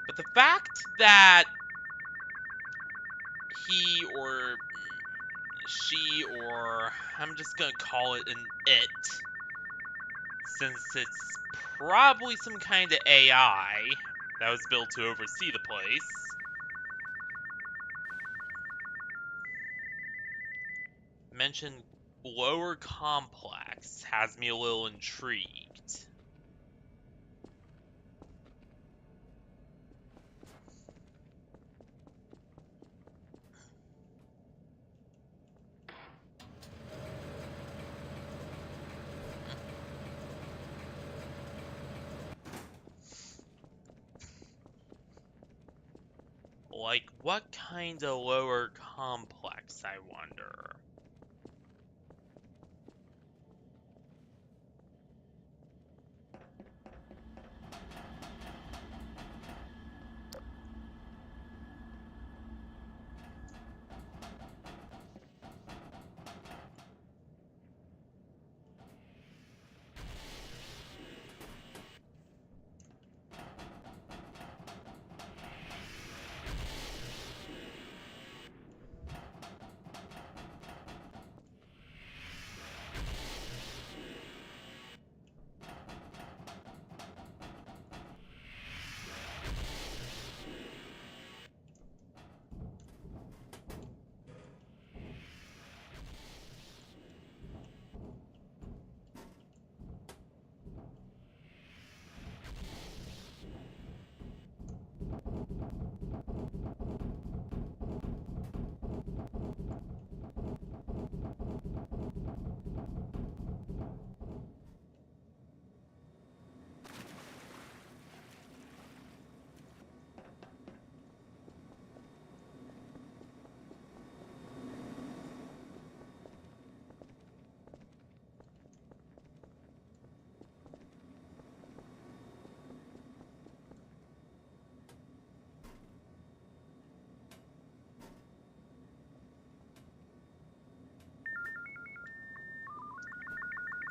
But the fact that he or she, or I'm just gonna call it an it, since it's probably some kind of AI that was built to oversee the place, mentioned lower complex. Has me a little intrigued. Like, what kind of lower complex, I wonder?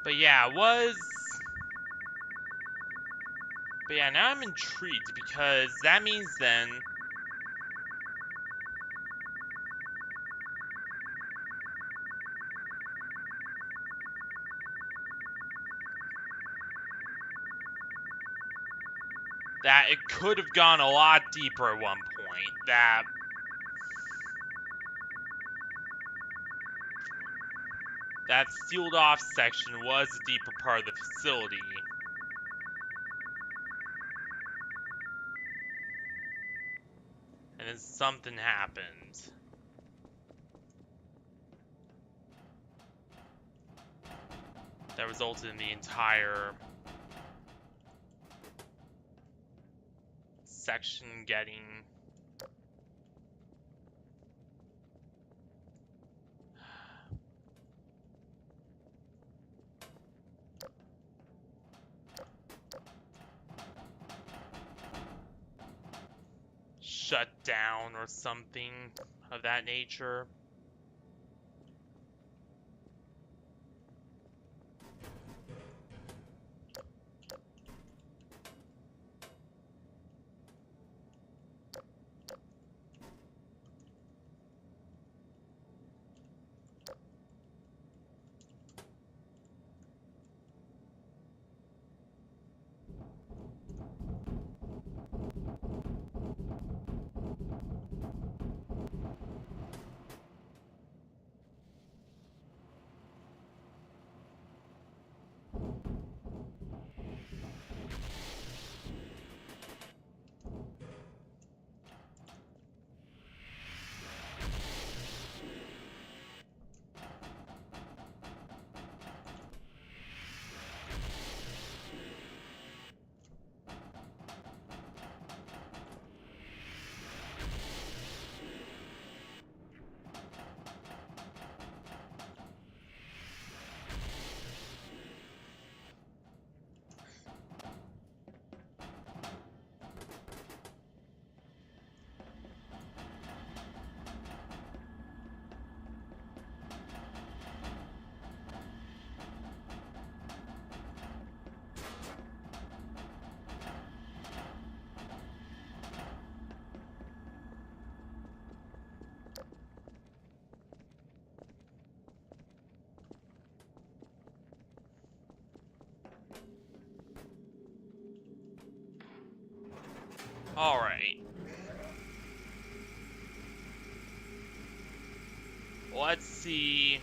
But yeah, But yeah, now I'm intrigued, because that means then that it could have gone a lot deeper at one point. That sealed off section was a deeper part of the facility. And then something happened. That resulted in the entire section getting shut down or something of that nature. Alright. Let's see.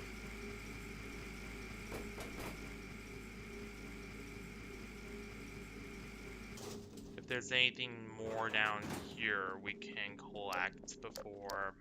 If there's anything more down here we can collect before.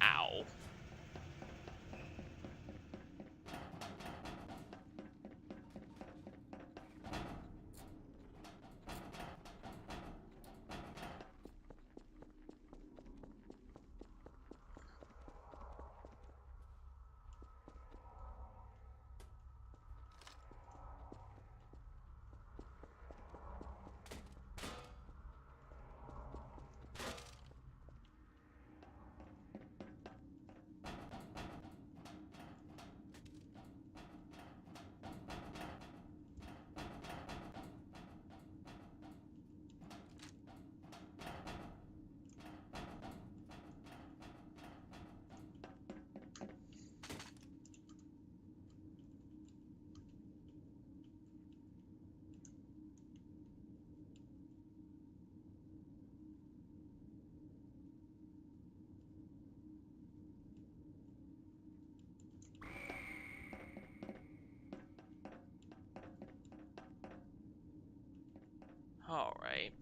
Ow. Alright.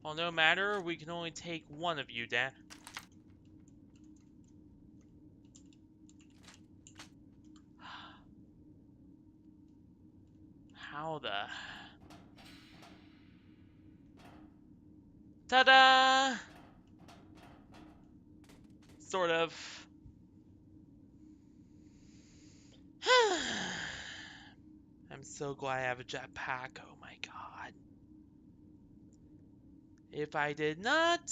Well, no matter, we can only take one of you down. How the... Ta-da! Sort of. I'm so glad I have a jetpack. Oh my god. If I did not,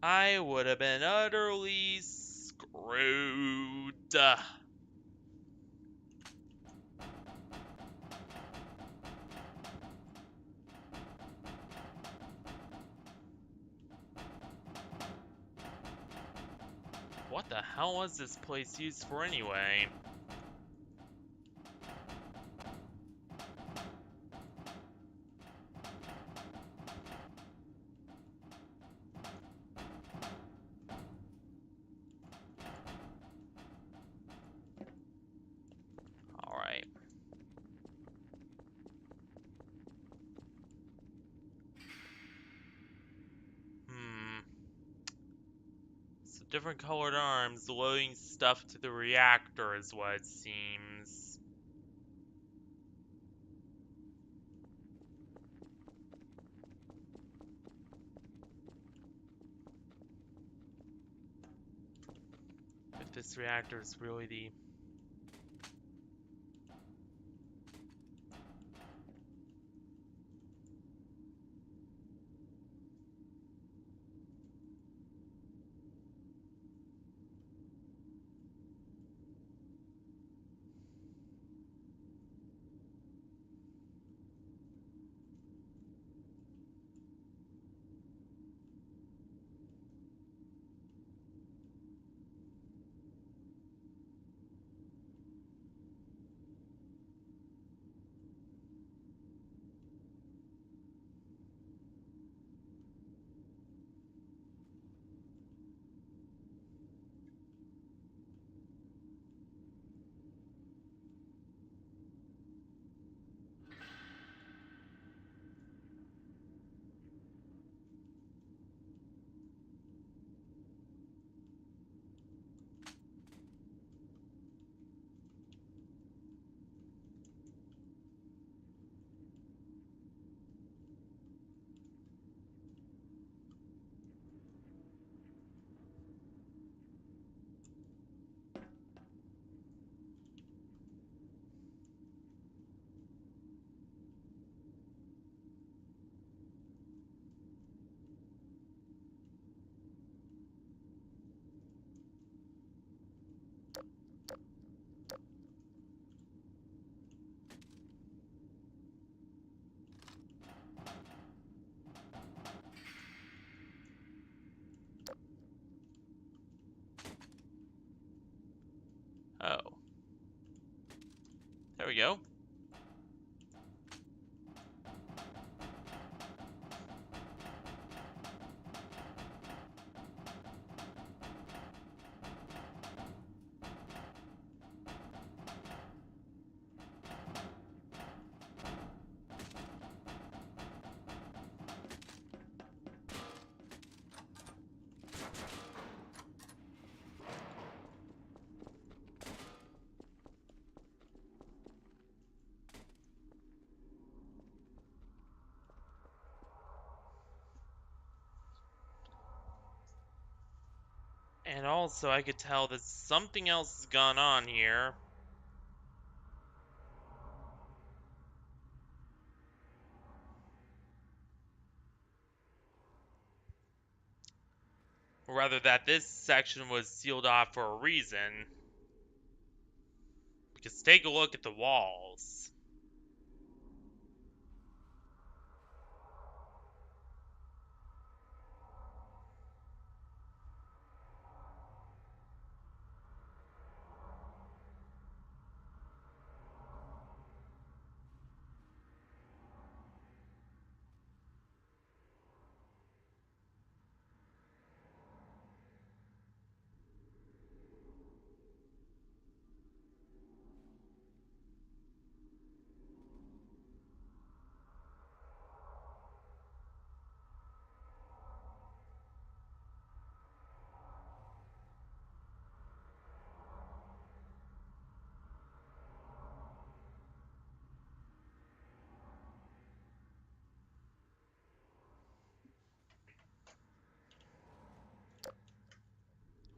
I would have been utterly screwed. What the hell was this place used for anyway? Alright. So different colored arms loading stuff to the reactor is what it seems. If this reactor is really the... Oh. There we go. And also, I could tell that something else has gone on here. Or rather, that this section was sealed off for a reason. Because take a look at the walls.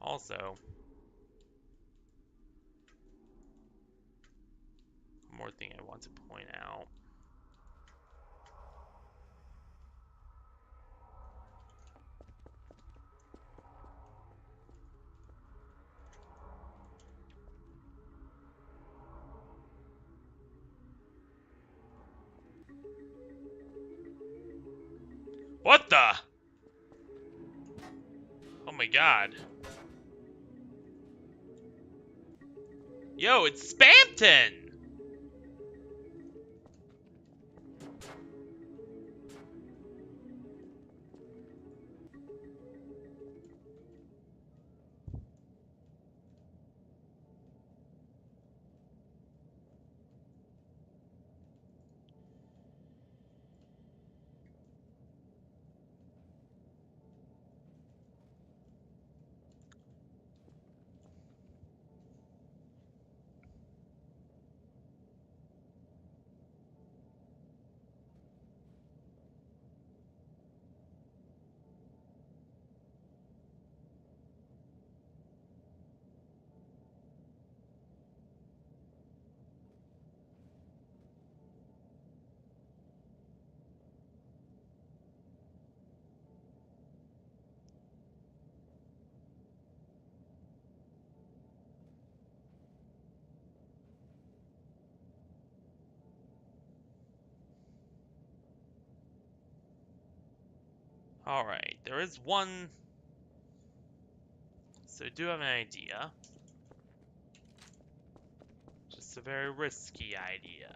Also, one more thing I want to point out. What the? Oh my god. Yo, it's Spamton! Alright, there is one. So I do have an idea. Just a very risky idea.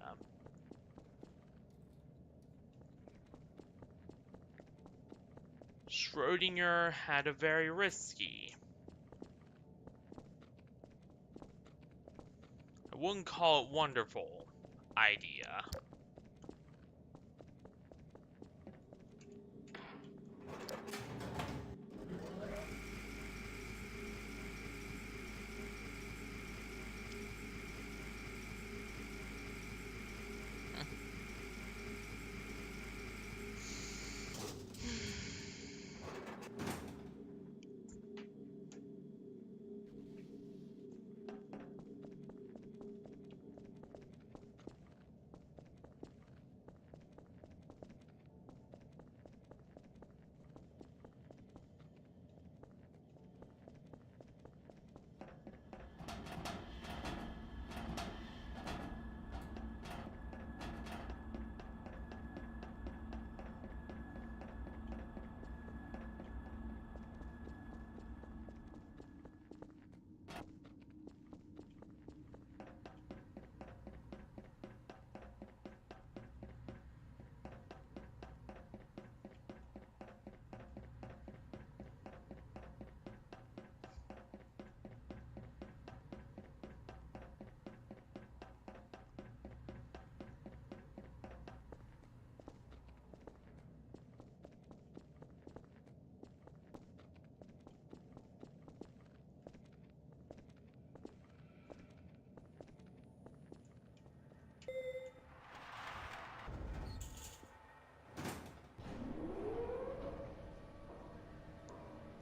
Schrodinger had a very risky. I wouldn't call it wonderful idea.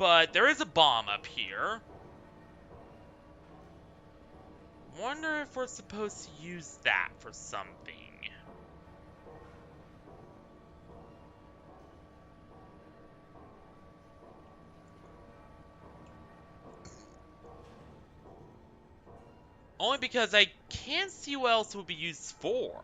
but there is a bomb up here. Wonder if we're supposed to use that for something. Only because I can't see what else it would be used for.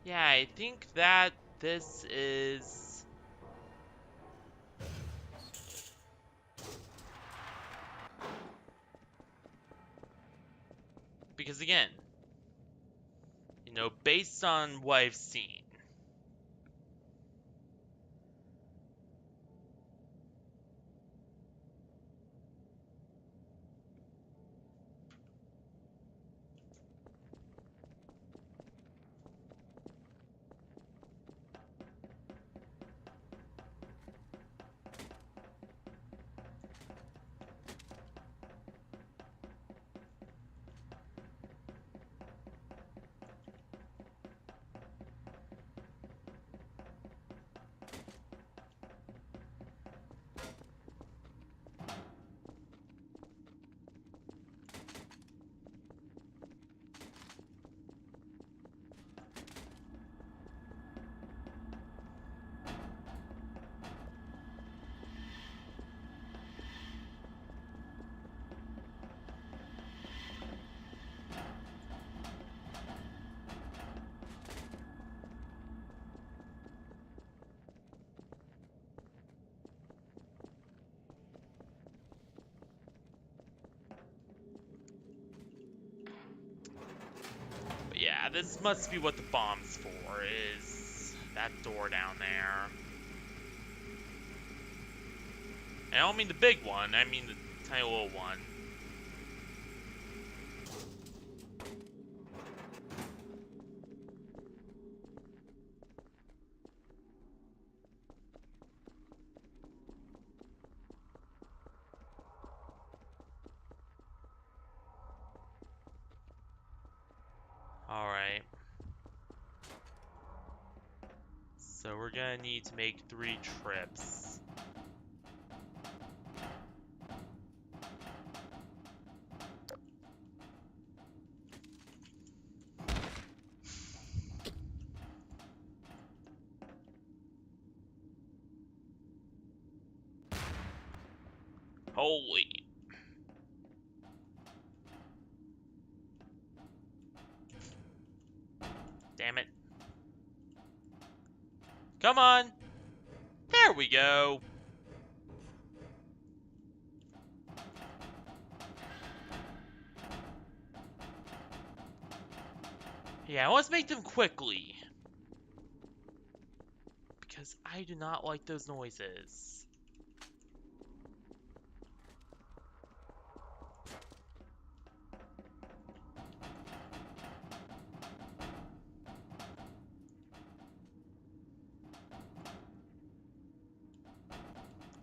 Yeah, I think that this is... Because again, based on what I've seen, but yeah, this must be what the bomb's for, is that door down there. And I don't mean the big one, I mean the tiny little one. Alright. So we're gonna need to make 3 trips. Holy. Damn it. Come on. There we go. Yeah, let's make them quickly. Because I do not like those noises.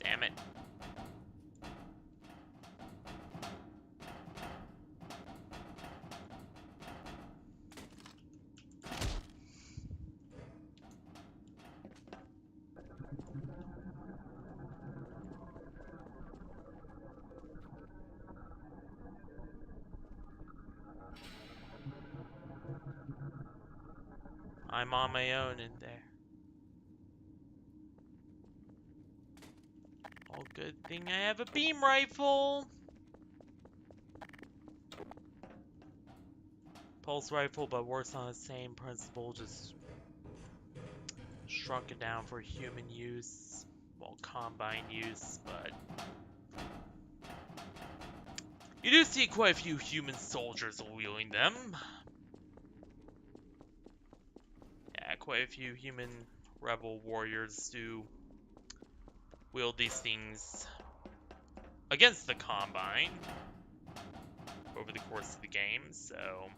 Damn it. I'm on my own in there. Oh, good thing I have a beam rifle. Pulse rifle, but works on the same principle, just shrunken down for human use, well, combine use, but you do see quite a few human soldiers wielding them. Yeah, quite a few human rebel warriors do wield these things against the combine over the course of the game, so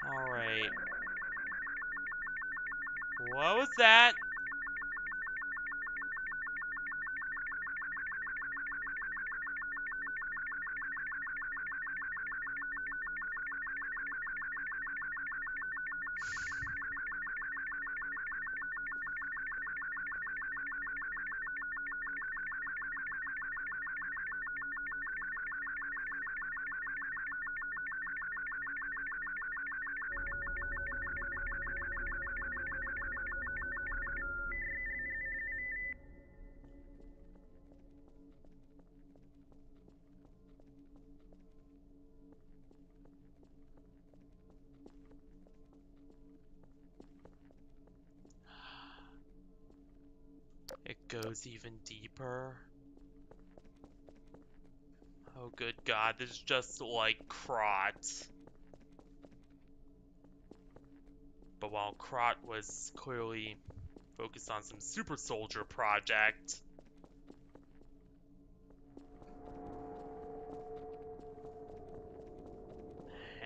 alright. What was that? It goes even deeper. Oh, good God, this is just like Krot. But while Krot was clearly focused on some super soldier project,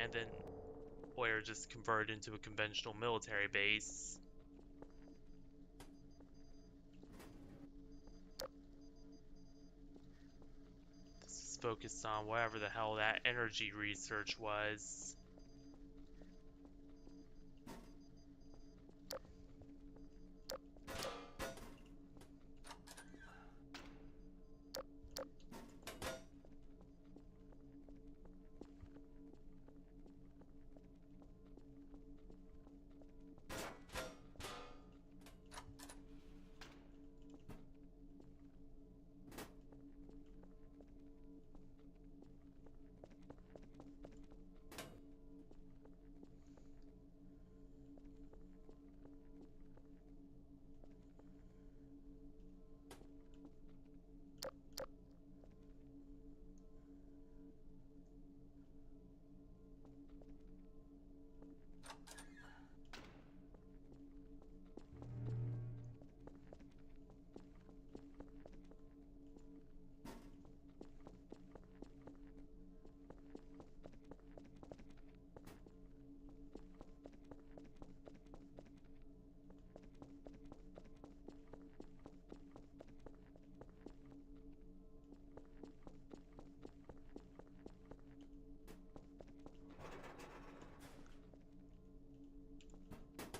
and then later just converted into a conventional military base. This is focused on whatever the hell that energy research was.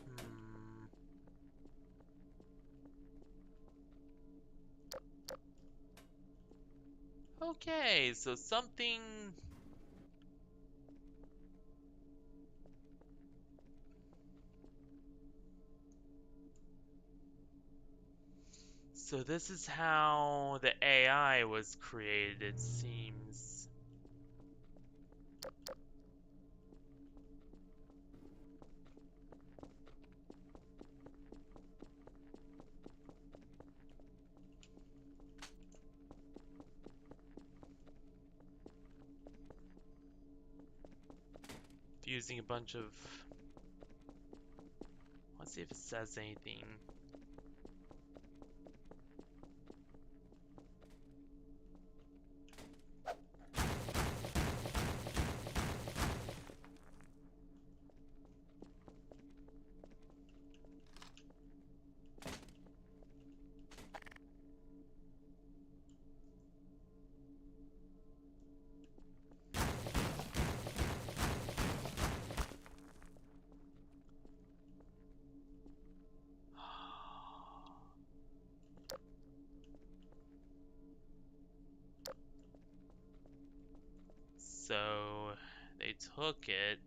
Hmm. Okay, so something. So this is how the AI was created, it seems. using a bunch of... Let's see if it says anything. So they took it.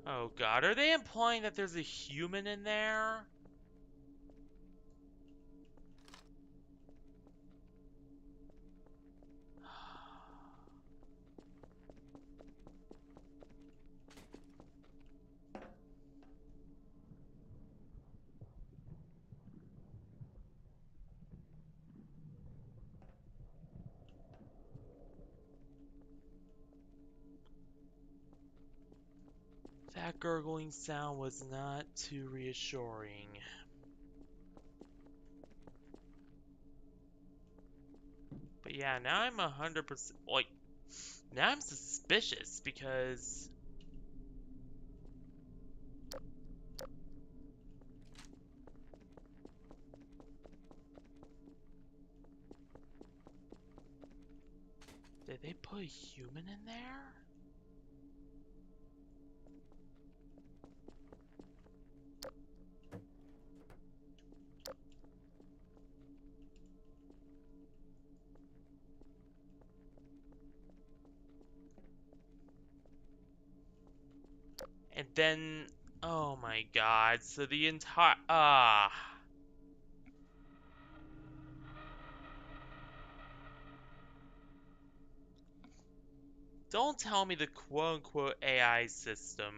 Oh god, are they implying that there's a human in there? That gurgling sound was not too reassuring. But yeah, now I'm 100%, like, now I'm suspicious because did they put a human in there? And then, oh my god, so the entire, don't tell me the quote-unquote AI system.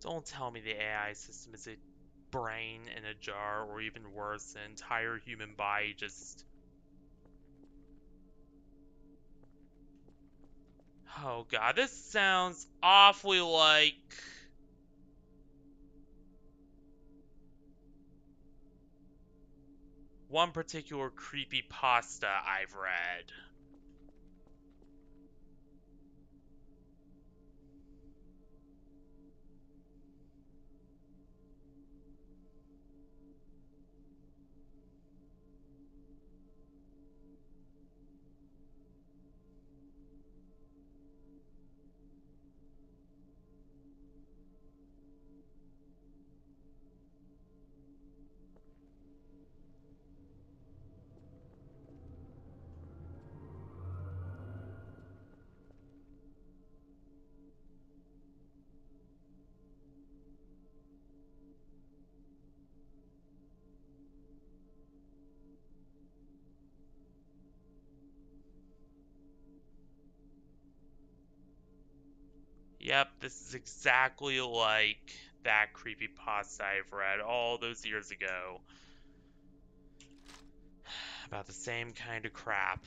Don't tell me the AI system is a brain in a jar, or even worse, an entire human body just... Oh god, this sounds awfully like one particular creepy pasta I've read. Yep, this is exactly like that creepy pasta I've read all those years ago. About the same kind of crap.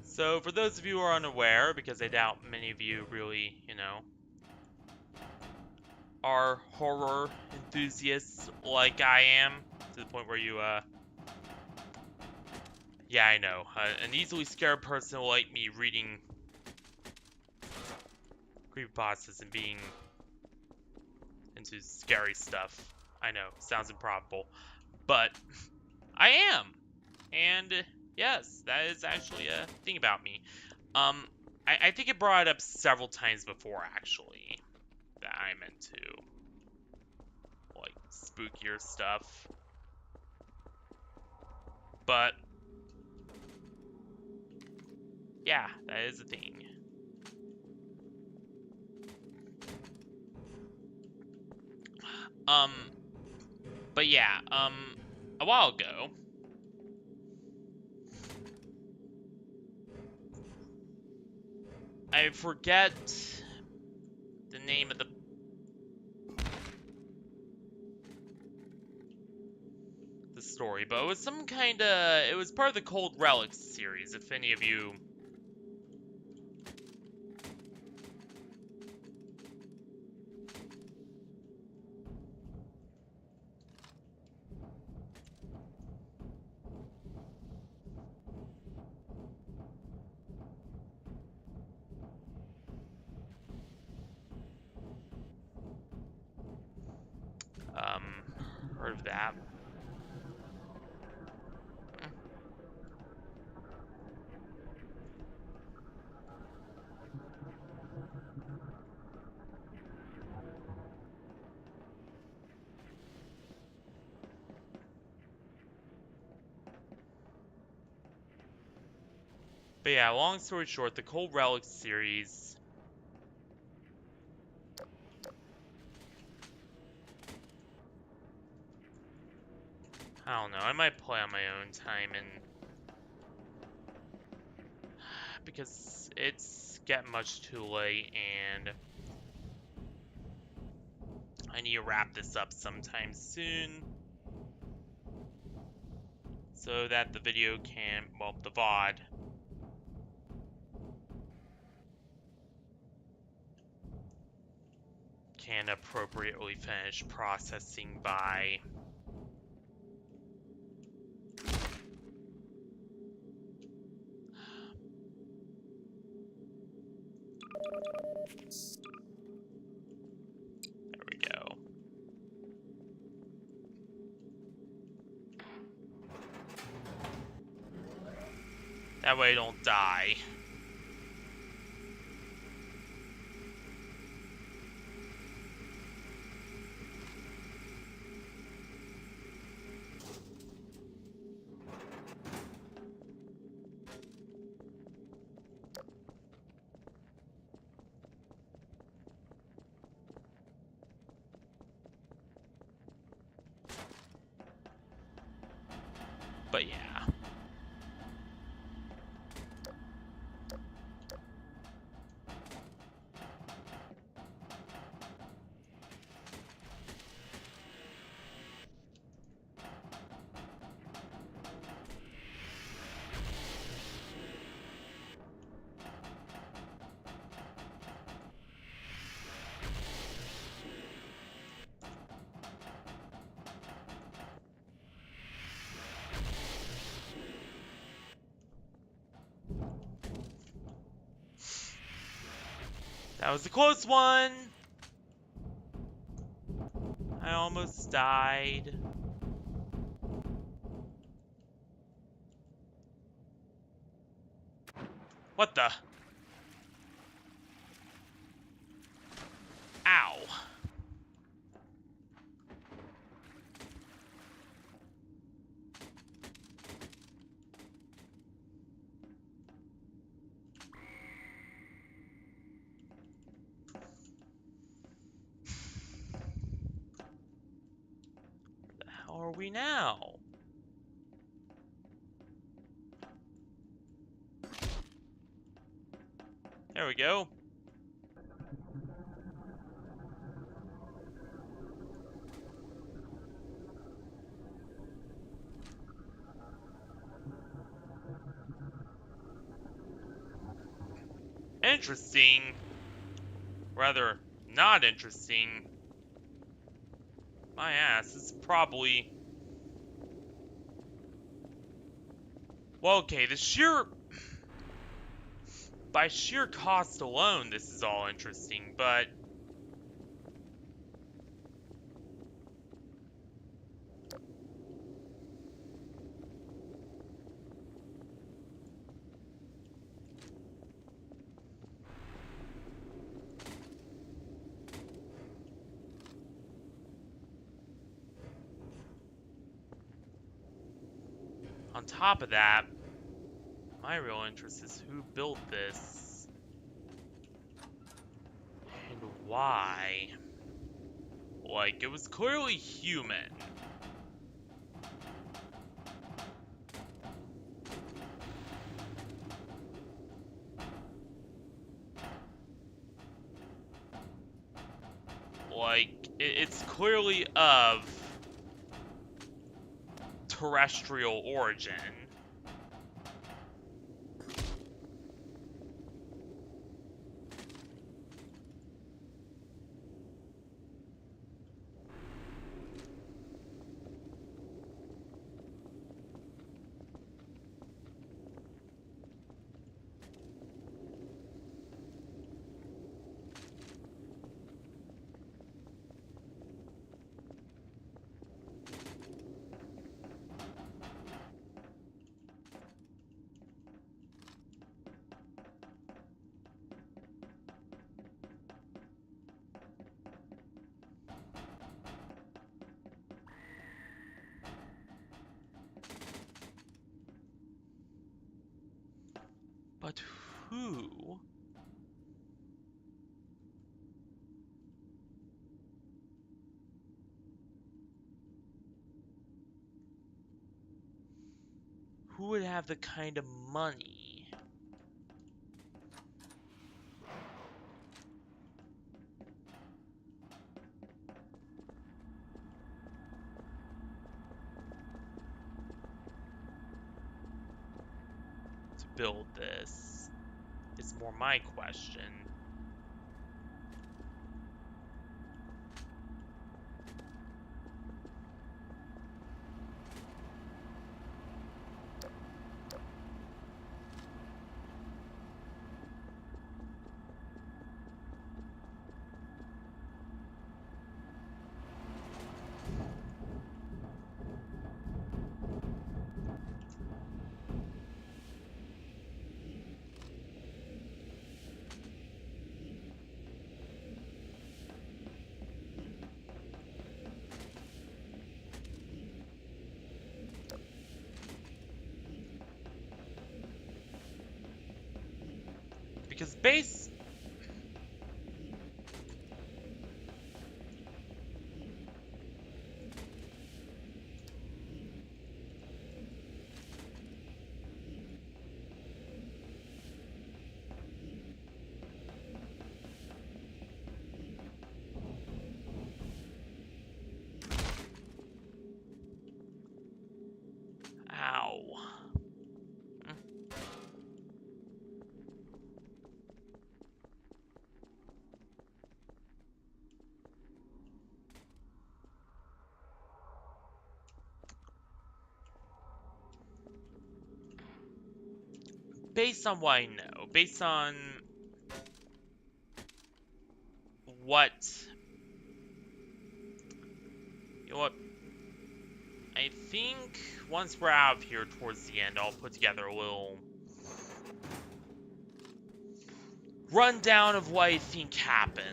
So, for those of you who are unaware, because I doubt many of you really, are horror enthusiasts like I am, to the point where you, yeah, I know. An easily scared person like me reading creepypastas and being into scary stuff. I know, sounds improbable, but I am. And yes, that is actually a thing about me. Um, I think it brought it up several times before, actually, that I'm into, like, spookier stuff. But, yeah, that is a thing. Um, but yeah, a while ago, I forget the name of the story, but it was some kind of, it was part of the Cold Relics series, if any of you um heard of that. But yeah, long story short, the Cold Relics series, I don't know, I might play on my own time, and because it's getting much too late and I need to wrap this up sometime soon so that the video can, well, the VOD can appropriately finish processing by there we go. That way I don't die. But yeah. That was a close one! I almost died. What the? Ow. How are we now? There we go. Interesting. Rather, not interesting. my ass, this is probably... Well, okay, by sheer cost alone, this is all interesting, but... On top of that, my real interest is who built this and why. Like, it was clearly human. Like, it's clearly of terrestrial origin. But who? Who would have the kind of money? To build this? Is more my question. Because base... Ow. Based on what I know, based on what... You know what? I think once we're out of here towards the end, I'll put together a little rundown of what I think happened.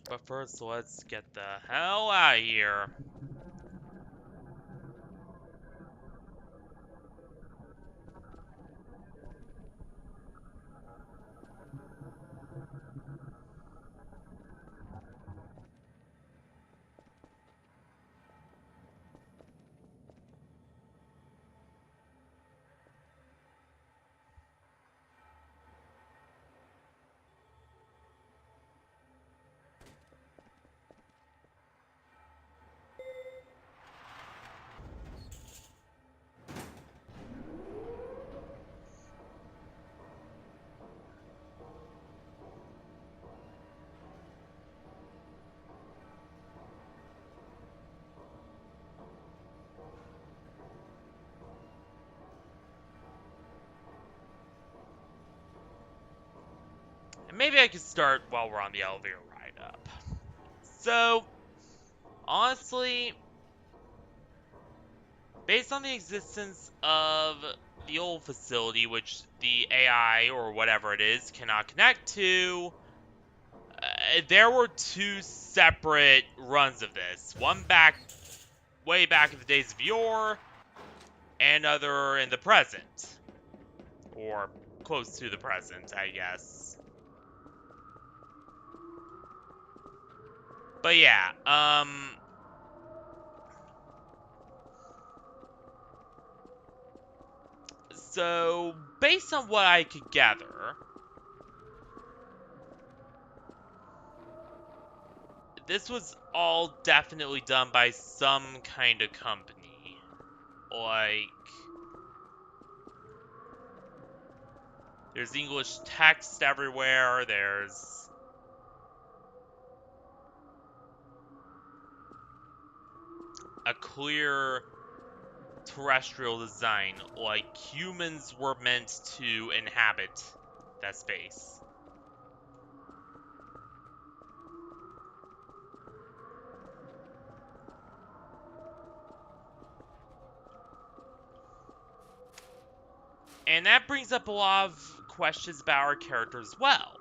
But first, let's get the hell out of here. And maybe I could start while we're on the elevator ride up. So, honestly, based on the existence of the old facility, which the AI or whatever it is cannot connect to, there were two separate runs of this. One back, way back in the days of yore, and other in the present. Or close to the present, I guess. But yeah, so based on what I could gather, this was all definitely done by some kind of company. Like, there's English text everywhere, there's a clear terrestrial design, like humans were meant to inhabit that space. And that brings up a lot of questions about our character as well.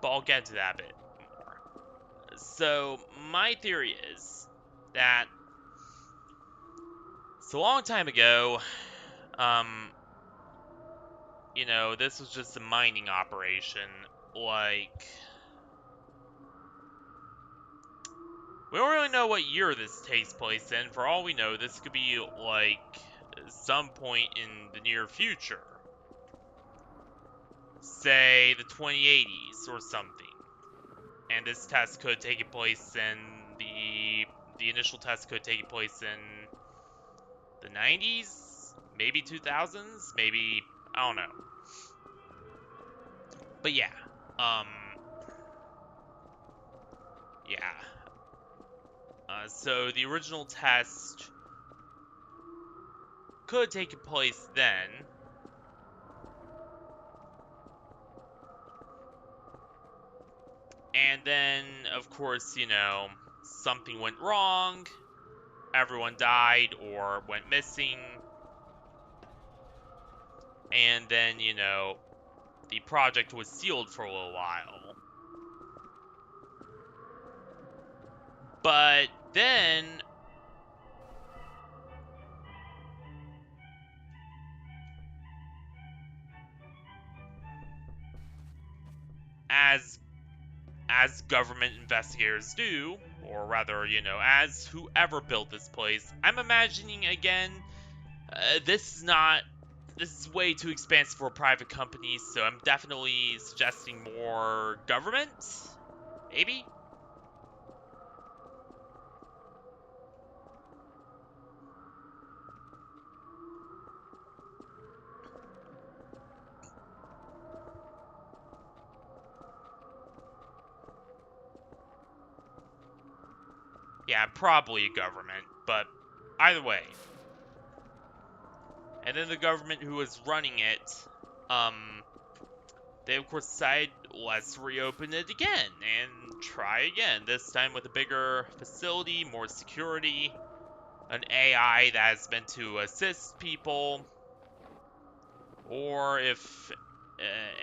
But I'll get into that a bit more. So, my theory is that so a long time ago, um, this was just a mining operation. Like, we don't really know what year this takes place in. For all we know, this could be, like, some point in the near future. Say, the 2080s or something. And this test could take place in the initial test could take place in the 90s, maybe 2000s, maybe I don't know. But yeah, um, yeah. So the original test could take place then, and then of course something went wrong, everyone died or went missing, and then the project was sealed for a little while. But then as government investigators do, or rather, as whoever built this place, I'm imagining again, this is way too expansive for a private company, so I'm definitely suggesting more government, maybe? Yeah, probably a government, but either way. And then the government who was running it, they of course decided, let's reopen it again and try again. This time with a bigger facility, more security, an AI that is meant to assist people, or if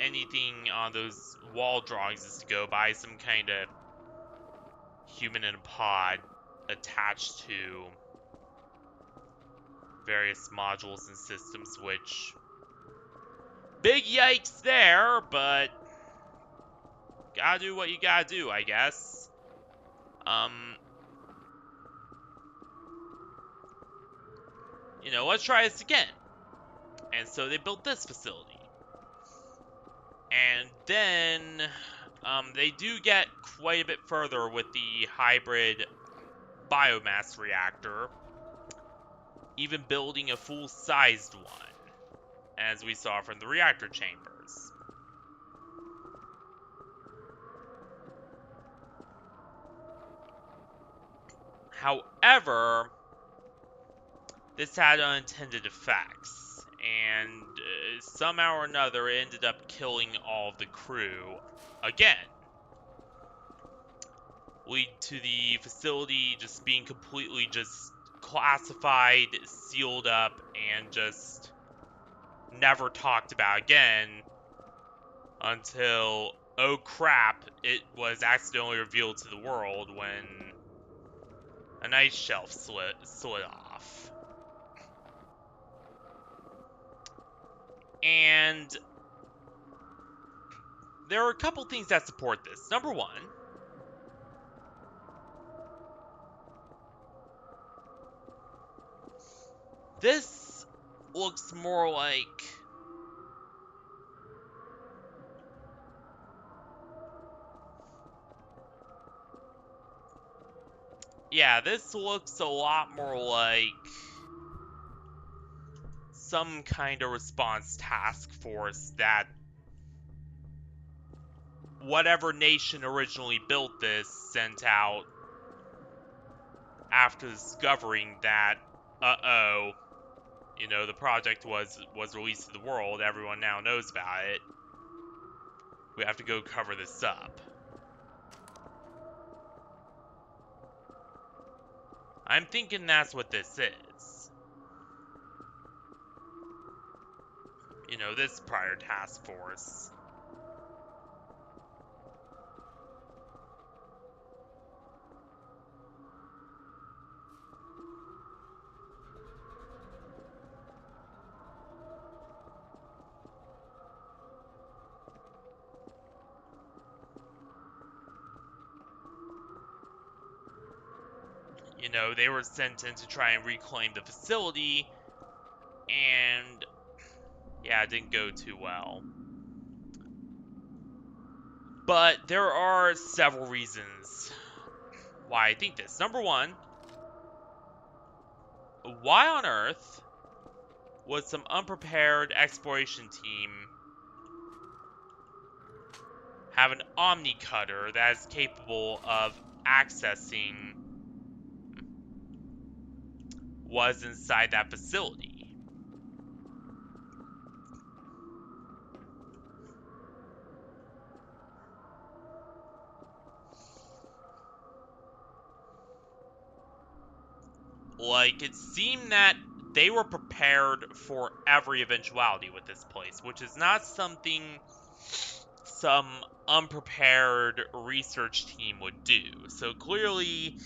anything on those wall drawings is to go by some kind of human in a pod attached to various modules and systems, which big yikes there, but gotta do what you gotta do, I guess. Let's try this again. And so they built this facility. And then they do get quite a bit further with the hybrid biomass reactor, even building a full-sized one, as we saw from the reactor chambers. However, this had unintended effects, and somehow or another it ended up killing all of the crew again, leading to the facility just being completely just classified, sealed up, and just never talked about again until, oh crap, it was accidentally revealed to the world when an ice shelf slid off. And there are a couple things that support this. Number one, this looks more like... Yeah, this looks a lot more like some kind of response task force that whatever nation originally built this sent out after discovering that, the project was released to the world, everyone now knows about it. We have to go cover this up. I'm thinking that's what this is. This prior task force. They were sent in to try and reclaim the facility, and yeah, it didn't go too well. But there are several reasons why I think this. Number one, why on earth would some unprepared exploration team have an Omni Cutter that is capable of accessing what's inside that facility? Like, it seemed that they were prepared for every eventuality with this place, which is not something some unprepared research team would do. So clearly,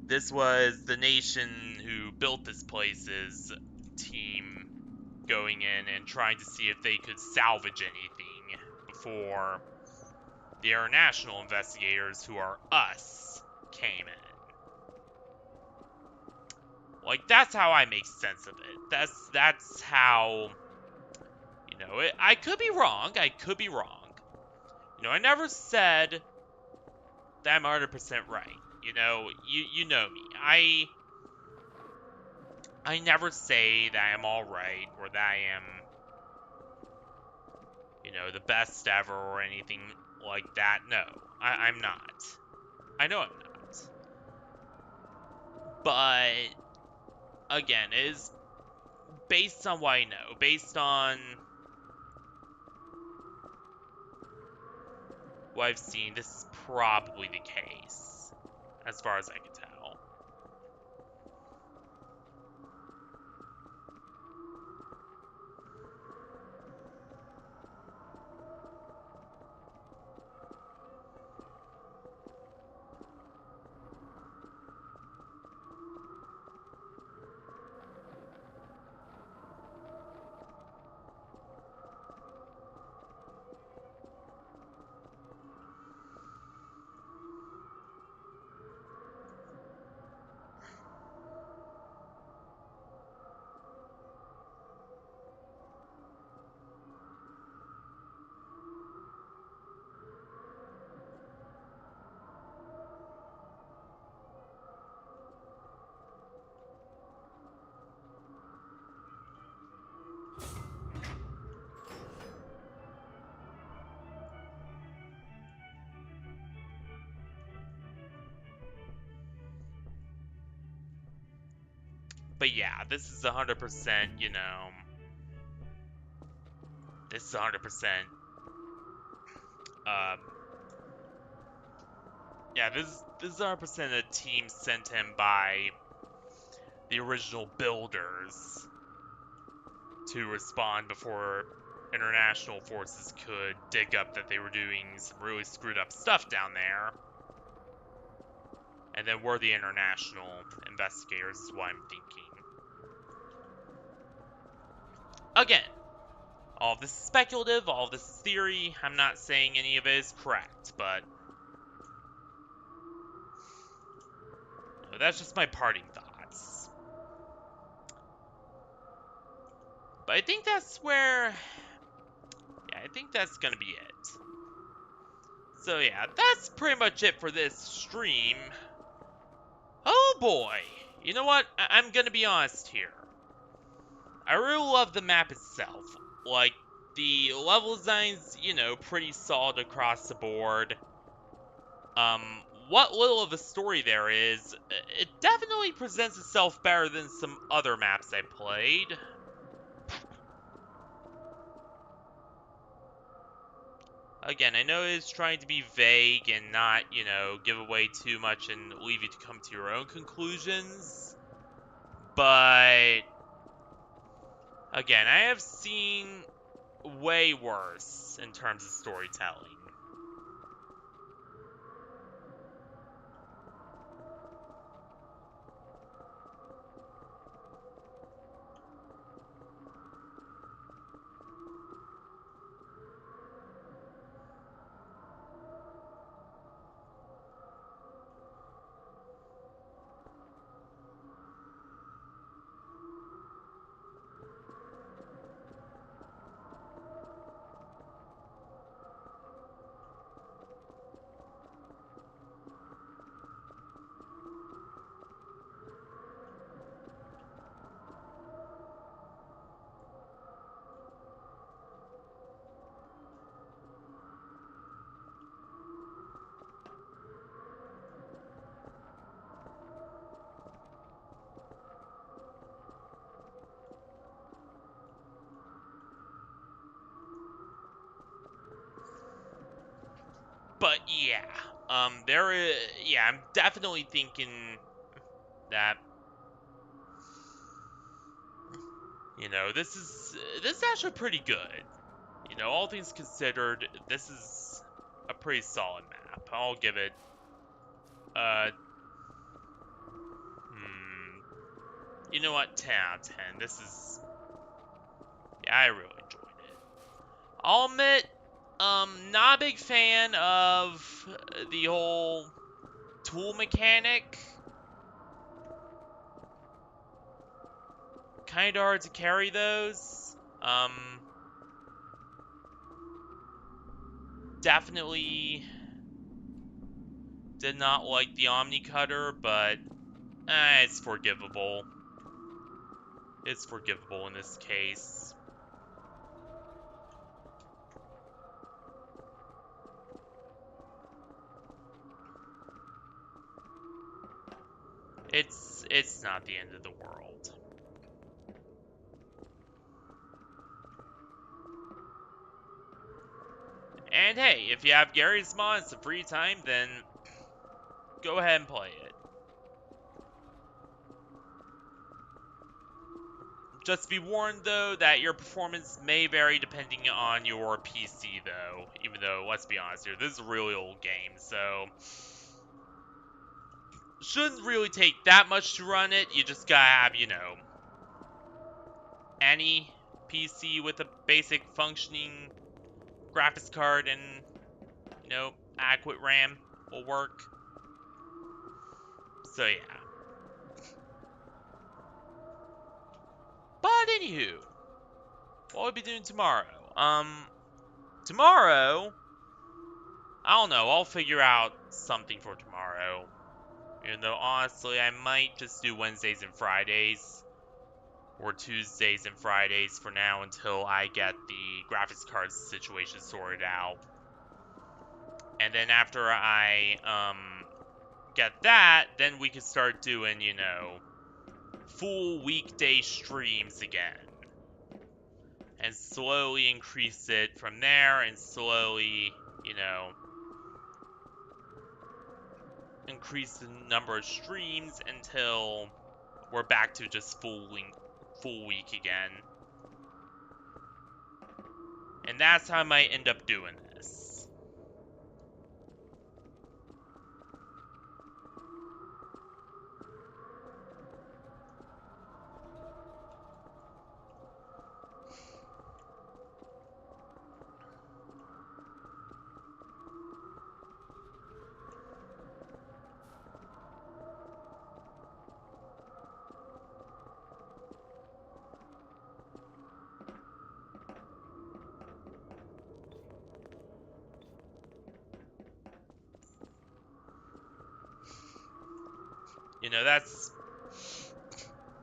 this was the nation who built this place's team going in and trying to see if they could salvage anything before the international investigators, who are us, came in. Like, that's how I make sense of it. That's how, I could be wrong. I could be wrong. I never said that I'm 100% right. You know me. I never say that I'm all right or that I am, the best ever or anything like that. No, I'm not. I know I'm not. But, again, it is based on what I know. Based on what I've seen, this is probably the case, as far as I can tell. But yeah, this is 100%, this is 100%, um, yeah, this is 100% a team sent him by the original builders to respond before international forces could dig up that they were doing some really screwed up stuff down there. And then we're the international investigators, is what I'm thinking. Again, all of this is speculative, all of this is theory. I'm not saying any of it is correct, but that's just my parting thoughts. But I think that's where, yeah, I think that's gonna be it. So yeah, that's pretty much it for this stream. Oh boy! You know what? I'm gonna be honest here. I really love the map itself. Like, the level design's, pretty solid across the board. What little of a story there is, it definitely presents itself better than some other maps I played. Again, I know it's trying to be vague and not, give away too much and leave you to come to your own conclusions. But again, I have seen way worse in terms of storytelling. But yeah, I'm definitely thinking that, this is actually pretty good. All things considered, this is a pretty solid map. I'll give it, uh, you know what, 10 out of 10. Yeah, I really enjoyed it. I'll admit, not a big fan of the whole tool mechanic. Kind of hard to carry those. Definitely did not like the Omni Cutter, but it's forgivable. It's forgivable in this case. It's not the end of the world. And hey, if you have Garry's mod and some free time, then go ahead and play it. Just be warned, though, that your performance may vary depending on your PC, though. Even though, let's be honest here, this is a really old game, so shouldn't really take that much to run it. You just gotta have, any PC with a basic functioning graphics card and, adequate RAM will work. So yeah. But anywho, what will we be doing tomorrow? Tomorrow, I don't know, I'll figure out something for tomorrow. Even though, honestly, I might just do Wednesdays and Fridays. Or Tuesdays and Fridays for now until I get the graphics card situation sorted out. And then after I, get that, then we can start doing, full weekday streams again. And slowly increase it from there, and slowly, increase the number of streams until we're back to just full week again. And that's how I might end up doing this.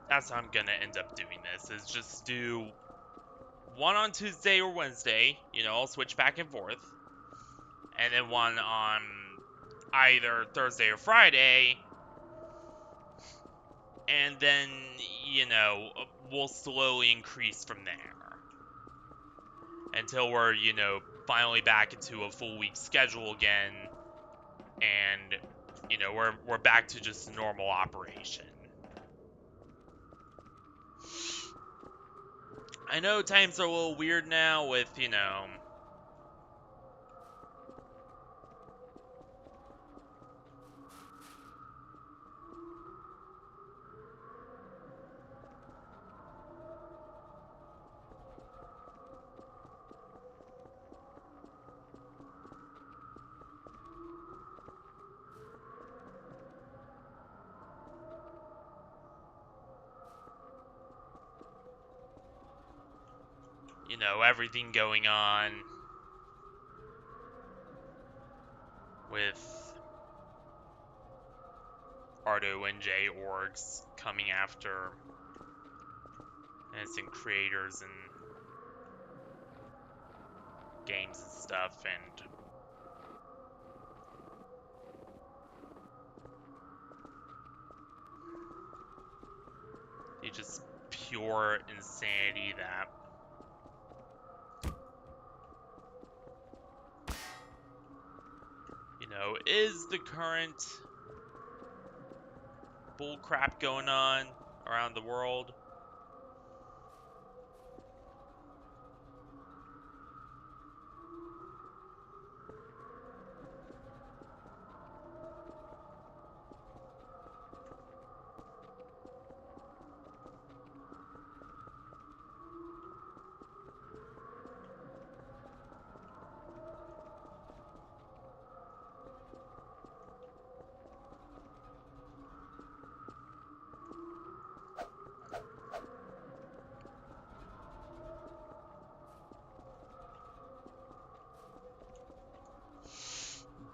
That's how I'm gonna end up doing this, is just do one on Tuesday or Wednesday, I'll switch back and forth. And then one on either Thursday or Friday. And then, we'll slowly increase from there. Until we're, finally back into a full week schedule again. And, we're back to just normal operation. I know times are a little weird now with, everything going on with Ardo NJ orgs coming after innocent creators and games and stuff, and it's just pure insanity that is the current bullcrap going on around the world.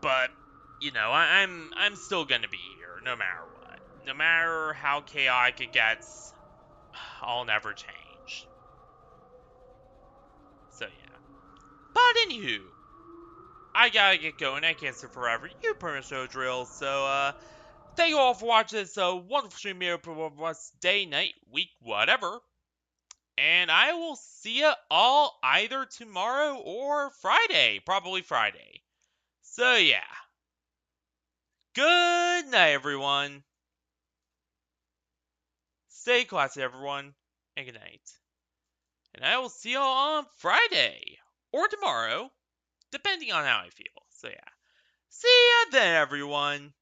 But, I'm still gonna be here, no matter what. No matter how chaotic it gets, I'll never change. So, yeah. But, anywho, I gotta get going. I can't sit forever. You pretty much know the drill. So, thank you all for watching this wonderful stream here for day, night, week, whatever. And I will see you all either tomorrow or Friday. Probably Friday. So, yeah. Good night, everyone. Stay classy, everyone. And good night. And I will see you all on Friday. Or tomorrow. Depending on how I feel. So, yeah. See ya then, everyone.